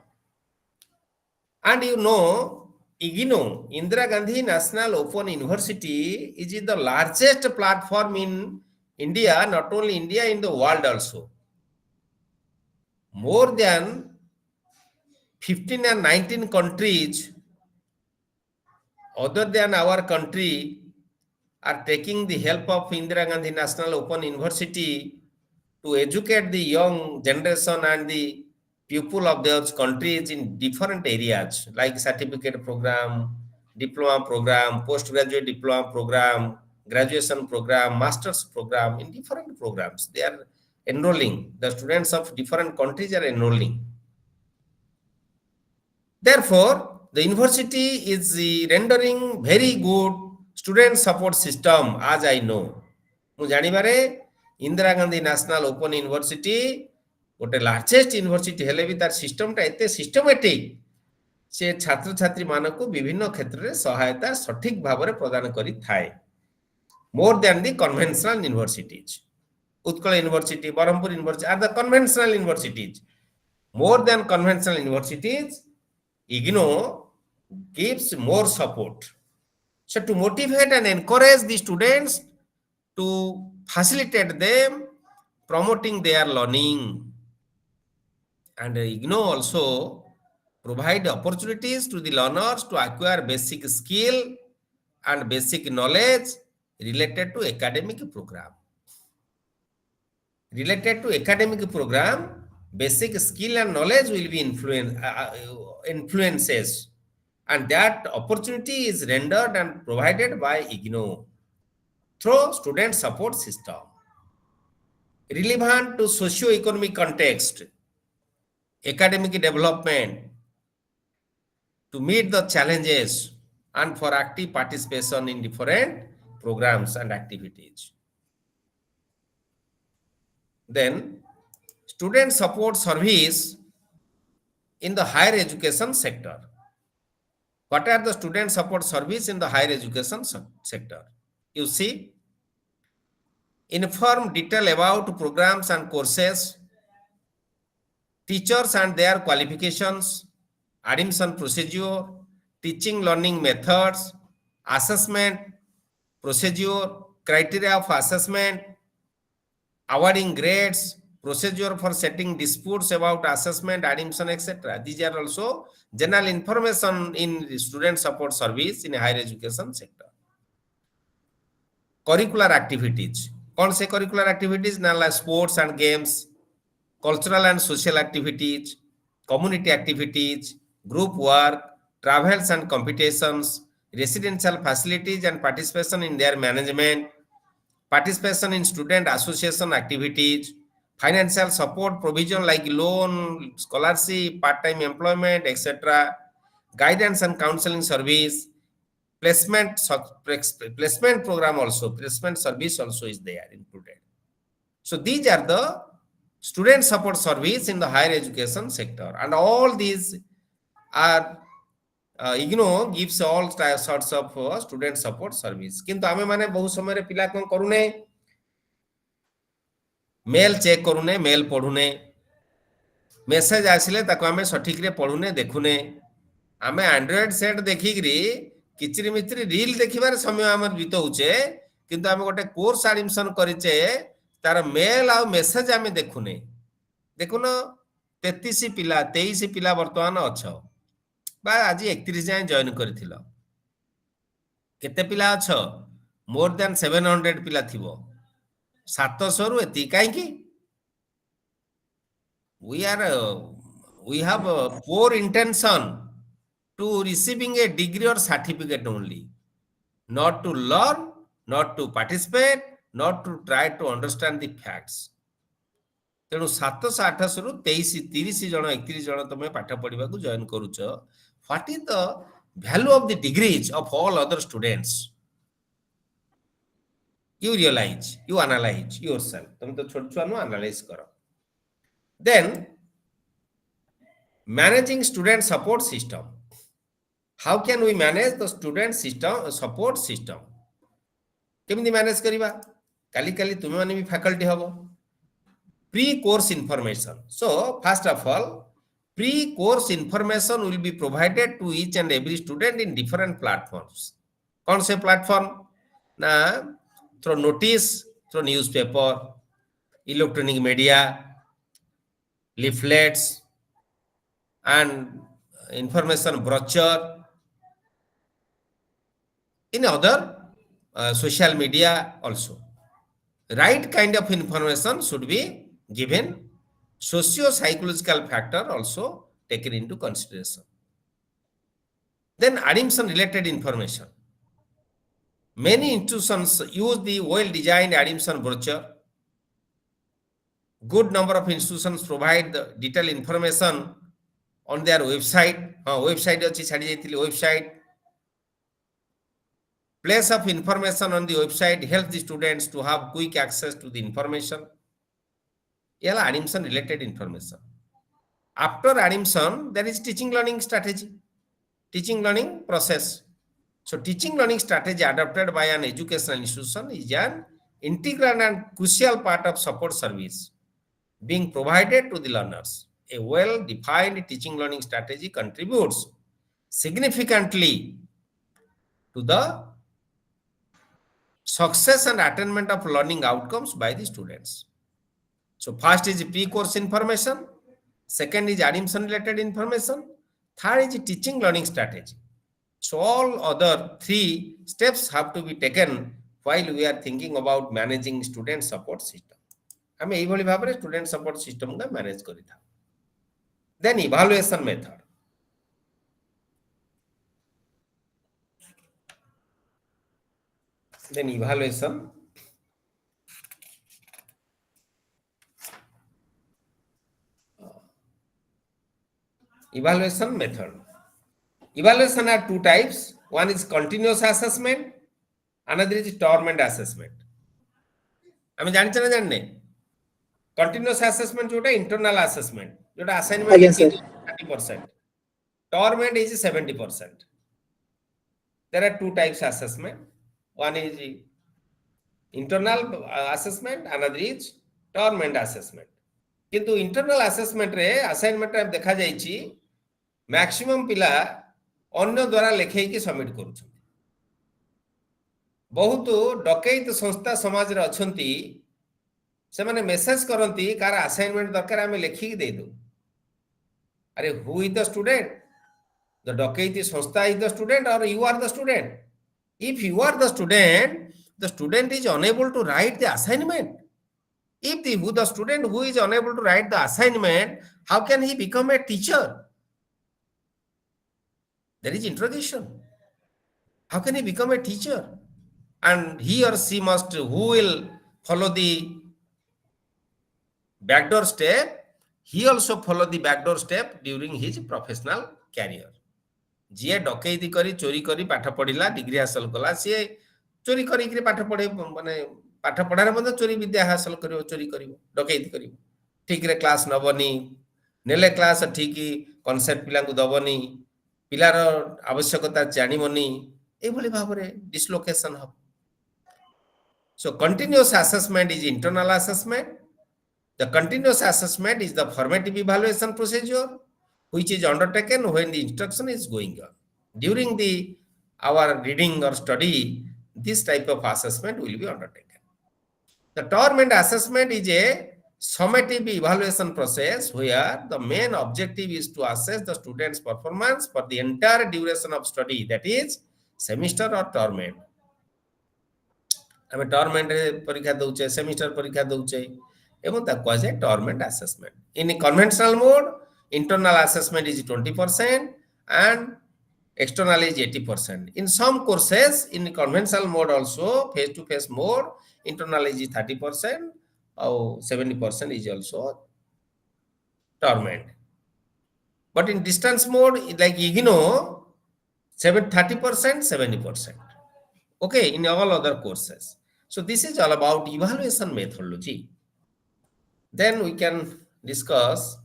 And you know, IGNO, Indira Gandhi National Open University, is the largest platform in India, not only India, in the world also. More than 15 and 19 countries other than our country are taking the help of Indira Gandhi National Open University to educate the young generation and the people of those countries in different areas like certificate program, diploma program, postgraduate diploma program, graduation program, master's program, in different programs. They are enrolling. The students of different countries are enrolling. Therefore, the university is rendering very good student support system, as I know. ମୁଁ ଜାଣିବାରେ Indira Gandhi national open university ଗୋଟେ largest university ହେଲେ ବି ତାର ସିଷ୍ଟମଟା ଏତେ systematic से छात्र छात्री मानक विभिन्न क्षेत्र में सहायता सठिक भाव में प्रदान करि थाए more than the conventional universities Utkal university Berhampur university are the conventional universities more than conventional universities IGNO gives more support so to motivate and encourage the students to facilitate them promoting their learning and IGNO also provide opportunities to the learners to acquire basic skill and basic knowledge related to academic program. Related to academic program, basic skill and knowledge will be influences, and that opportunity is rendered and provided by IGNO through student support system. Relevant to socio-economic context, academic development, to meet the challenges and for active participation in different programs and activities. Then student support service in the higher education sector. What are the student support service in the higher education sector? You see, inform detail about programs and courses, teachers and their qualifications, admission procedure, teaching learning methods, assessment procedure, criteria of assessment, awarding grades, procedure for setting disputes about assessment, admission, etc. These are also general information in the student support service in higher education sector. Curricular activities. कौन से curricular activities? Like sports and games, cultural and social activities, community activities, group work, travels and competitions, residential facilities and participation in their management, participation in student association activities, financial support provision like loan, scholarship, part-time employment, etc., guidance and counseling service, placement program also, placement service also is there included. So these are the student support service in the higher education sector, and all these are IGNO gives all sorts of student support service. किंतु आमे माने बहुत समय रे पिला कोन करूने mail check करूने mail पढुने message आसिले ताको आमे सठिक रे पढुने देखुने आमे एंड्रॉइड सेट देखिकरी किचिरी मिचिरी रील देखिबार समय हमर बितौचे किंतु आमे गोटे कोर्स एडमिशन करिचे तार मेल आ मेसेज आमे देखुने देखुनो 33 पिला 23 पिला वर्तमान अछ बा आज 31 जाए जॉइन करथिलो केते पिला अछ मोर देन 700 पिला थिबो 700 रु एति काहे की we have a poor intention to receiving a degree or certificate only, not to learn, not to participate, not to try to understand the facts. तेणु 700 800 रु 23 30 जन 31 जन तमे पाठ पढिबा को join करूछ. What is the value of the degrees of all other students? You realize, you analyze yourself. तमे तो छोट छुआ नु एनालाइज करो. Then managing student support system. How can we manage the student system support system? केमि manage करिबा काली काली तुमे माने भी फैकल्टी हबो. Pre-course information. So first of all, pre-course information will be provided to each and every student in different platforms. कौन से platform? ना through notice, through newspaper, electronic media, leaflets, and information brochure, in other social media also. Right kind of information should be given. Socio-psychological factor also taken into consideration. Then admission related information. Many institutions use the well-designed admission brochure. Good number of institutions provide the detailed information on their website. Website achi chhadi jaitili website. Place of information on the website helps the students to have quick access to the information. Yala admission related information. After admission, there is teaching learning strategy. teaching learning process. So teaching learning strategy adopted by an educational institution is an integral and crucial part of support service being provided to the learners. A well-defined teaching learning strategy contributes significantly to the success and attainment of learning outcomes by the students. So first is pre-course information, second is admission related information, third is teaching learning strategy. So all other three steps have to be taken while we are thinking about managing student support system. I mean, eivali bhabare student support system ga manage karitha. Then evaluation method. Then evaluation method. Evaluation are two types. One is continuous assessment, another is torment assessment. आम जानते ना जानने continuous assessment जोटा internal assessment जोटा assignment लिखी 30%, torment is 70%. There are two types of assessment. One is internal assessment, another is torment assessment. किंतु internal assessment रे assignment रे देखा जाइछि मैक्सिमम पिला अन्य द्वारा लेखै कि सबमिट करूछन. बहुत डकैत संस्था समाज रे अछंती से माने मेसेज करंती कार असाइनमेंट दरकार आमे लेखि दे दो. अरे who is the student? The डकैती संस्था is the student or you are the student? If you are the student is unable to write the assignment. If the student who is unable to write the assignment, how can he become a teacher? There is introduction. How can he become a teacher? And he or she must, who will follow the backdoor step, he also follow the backdoor step during his professional career. जी डकैती करी चोरी करी पाठ पढ़िला degree हासिल कला सी चोरी करी पाठ पढ़े माने पाठ पढ़ार मध्य चोरी विद्या हासिल करिवो चोरी करिवो डकैती करिवो ठीक रे क्लास नबनी नेले क्लास ठीक कांसेप्ट पिला को दबनी पिलार आवश्यकता जानिबनी एभली भाबरे डिसलोकेशन हो. So continuous assessment is internal assessment. The continuous assessment is the formative evaluation procedure which is undertaken when the instruction is going on. During our reading or study, this type of assessment will be undertaken. The torment assessment is a summative evaluation process where the main objective is to assess the student's performance for the entire duration of study, that is semester or torment. आम term end परीक्षा दौचे semester परीक्षा दौचे एवं ता कहे term end assessment. In conventional mode internal assessment is 20% and external is 80%. In some courses in conventional mode also face to face mode internal is 30% or 70% is also torment. But in distance mode like IGNO 30% 70%. Okay, in all other courses. So this is all about evaluation methodology. Then we can discuss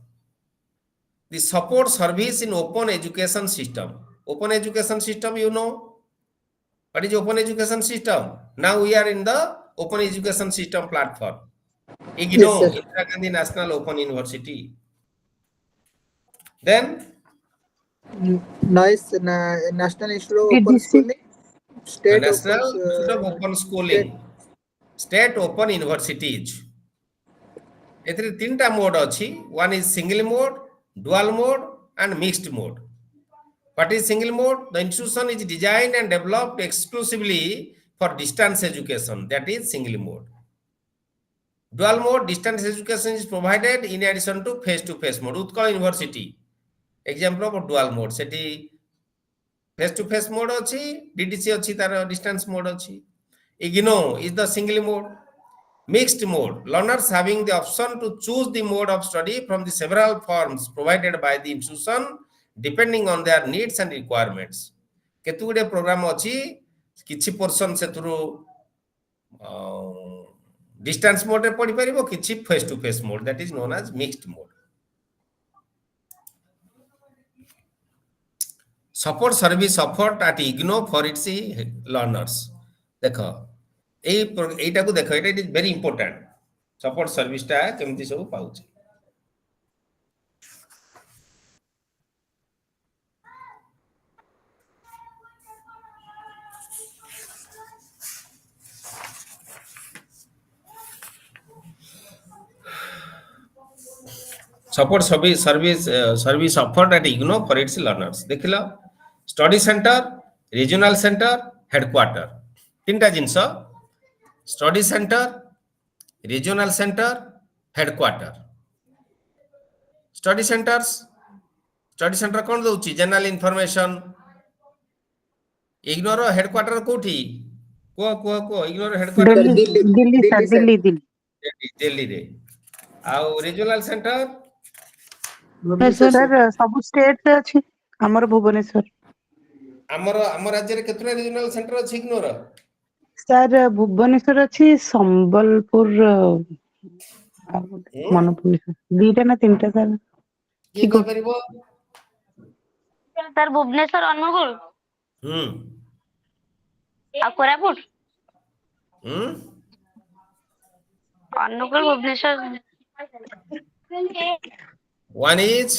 the support service in open education system. Open education system, you know what is open education system? Now we are in the open education system platform. IGNO, yes, Indira Gandhi National Open University. Then nice National Institute of Open Schooling, State National Institute of Open Schooling, State Open Universities. एथरे तीनटा mode अछि. One is single mode, dual mode and mixed mode. What is single mode? The institution is designed and developed exclusively for distance education, that is single mode. Dual mode, distance education is provided in addition to face mode. Utkal University example of dual mode, seti face to face mode achi, DDC achi, tar distance mode achi. IGNO is the single mode. Mixed mode, learners having the option to choose the mode of study from the several forms provided by the institution depending on their needs and requirements. Ketu गुडे programme अछि किछि portion से through distance mode रे पढि परिबो किछि face to face mode, that is known as mixed mode. support service offered at IGNO for its learners. देखो এইটা को देखो, it is very important. Support service टा केमती सब पाउची. Support service offered at IGNO for its learners. देखिलो study center, regional center, headquarter. तीनटा जिनस study center, regional center, headquarter. Study center कौन दउची? General information. IGNO headquarter कोठी? को IGNO headquarter Delhi sir, Delhi Delhi रे. आउ regional center sir सब स्टेट रे अछि हमर भुवनेश्वर. आम राज्य रे केतरा regional center अछि IGNO रो? सर भुवनेश्वर अछि, संबलपुर मनपुर दीटा ना तीनटा सर. किए कहि परिबो? सर भुवनेश्वर अनुगुल आ Koraput Angul Bhubaneswar. One is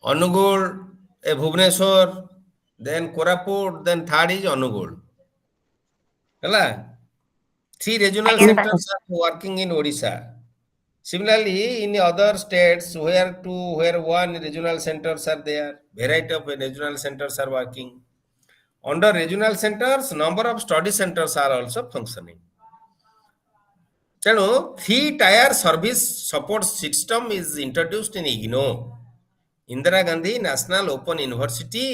Anugul, a Bhubaneswar, then Koraput, then third is Anugul. Hello? 3 regional Again, centers are working in Odisha. Similarly, in other states where one regional centers are there, variety of regional centers are working. Under regional centers, number of study centers are also functioning. ତେଣୁ 3-tier service support system is introduced in IGNO. Indira Gandhi National Open University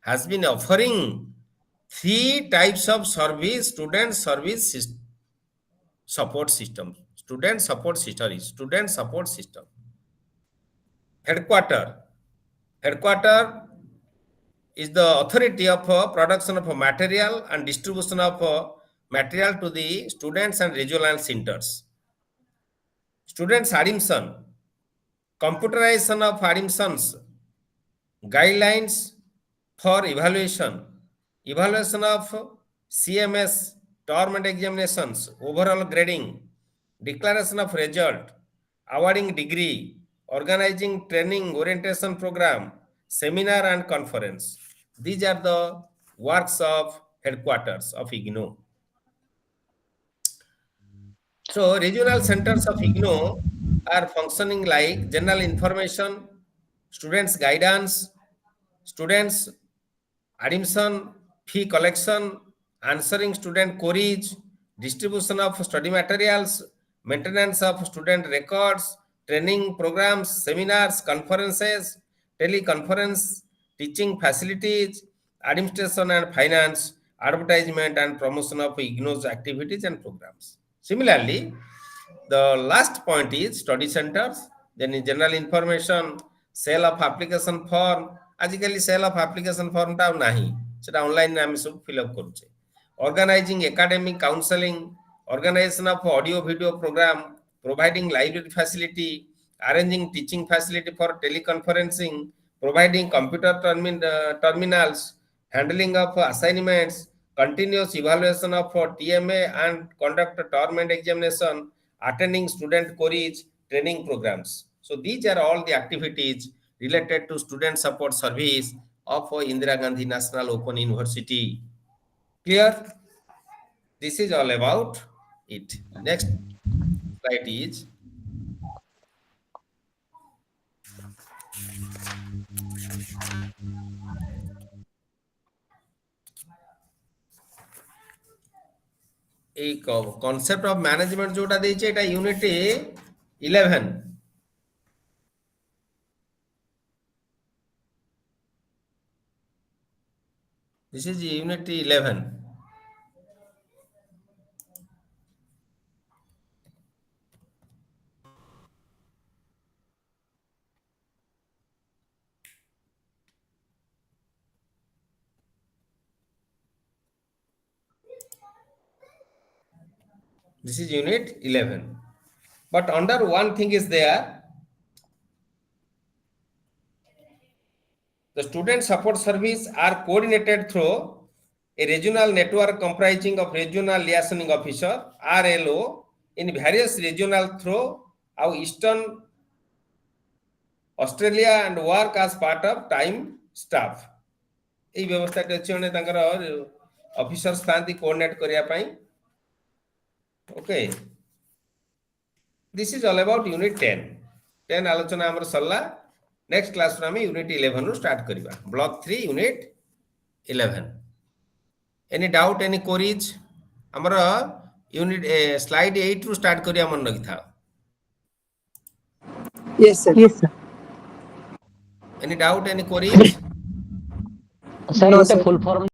has been offering 3 types of service, student support system. Student support system. Headquarter is the authority of production of material and distribution of material to the students and regional centers. Students admission, computerization of admissions, guidelines for evaluation of CMS, term and examinations, overall grading, declaration of result, awarding degree, organizing training orientation program, seminar and conference. These are the works of headquarters of IGNO. So regional centers of IGNO are functioning like general information, students guidance, students admission, fee collection, answering student queries, distribution of study materials, maintenance of student records, training programs, seminars, conferences, teleconference, teaching facilities, administration and finance, advertisement and promotion of IGNO's activities and programs. Similarly, the last point is study centers, then in general information, sale of application form. आजिकली sale of application form टा नाही, सेटा online रे हम सब fill up करू छे. Organising academic counselling, organisation of audio video programme, providing library facility, arranging teaching facility for teleconferencing, providing computer terminals, handling of assignments, continuous evaluation of TMA and conduct term and examination, attending student queries, training programs. So these are all the activities related to student support service of Indira Gandhi National Open University. Clear? This is all about it. Next slide is a concept of management जोटा देइछे एटा unit 11. This is unit 11. This is unit 11. But under one thing is there. The student support service are coordinated through a regional network comprising of regional liaison officer RLO in various regional through our Eastern Australia and work as part of time staff. এই ব্যবস্থাটি ଅଛି মানে ତାଙ୍କର officers ଥାନ୍ତି coordinate କରିବା ପାଇଁ. Okay, this is all about unit 10. 10 ଆଲୋଚନା ଆମର ସରିଲା. ନେକ୍ସଟ କ୍ଲାସରେ ଆମେ ୟୁନିଟ୍ 11 ରୁ ଷ୍ଟାର୍ଟ କରିବା. Block 3 unit 11. Any doubt, any queries? ଆମର ୟୁନିଟ୍ ସ୍ଲାଇଡ୍ 8 ରୁ ଷ୍ଟାର୍ଟ କରିବା ମନେ ରଖିଥାଅ. Yes, sir. Any doubt, any queries? sir No, ଗୋଟେ sir. full form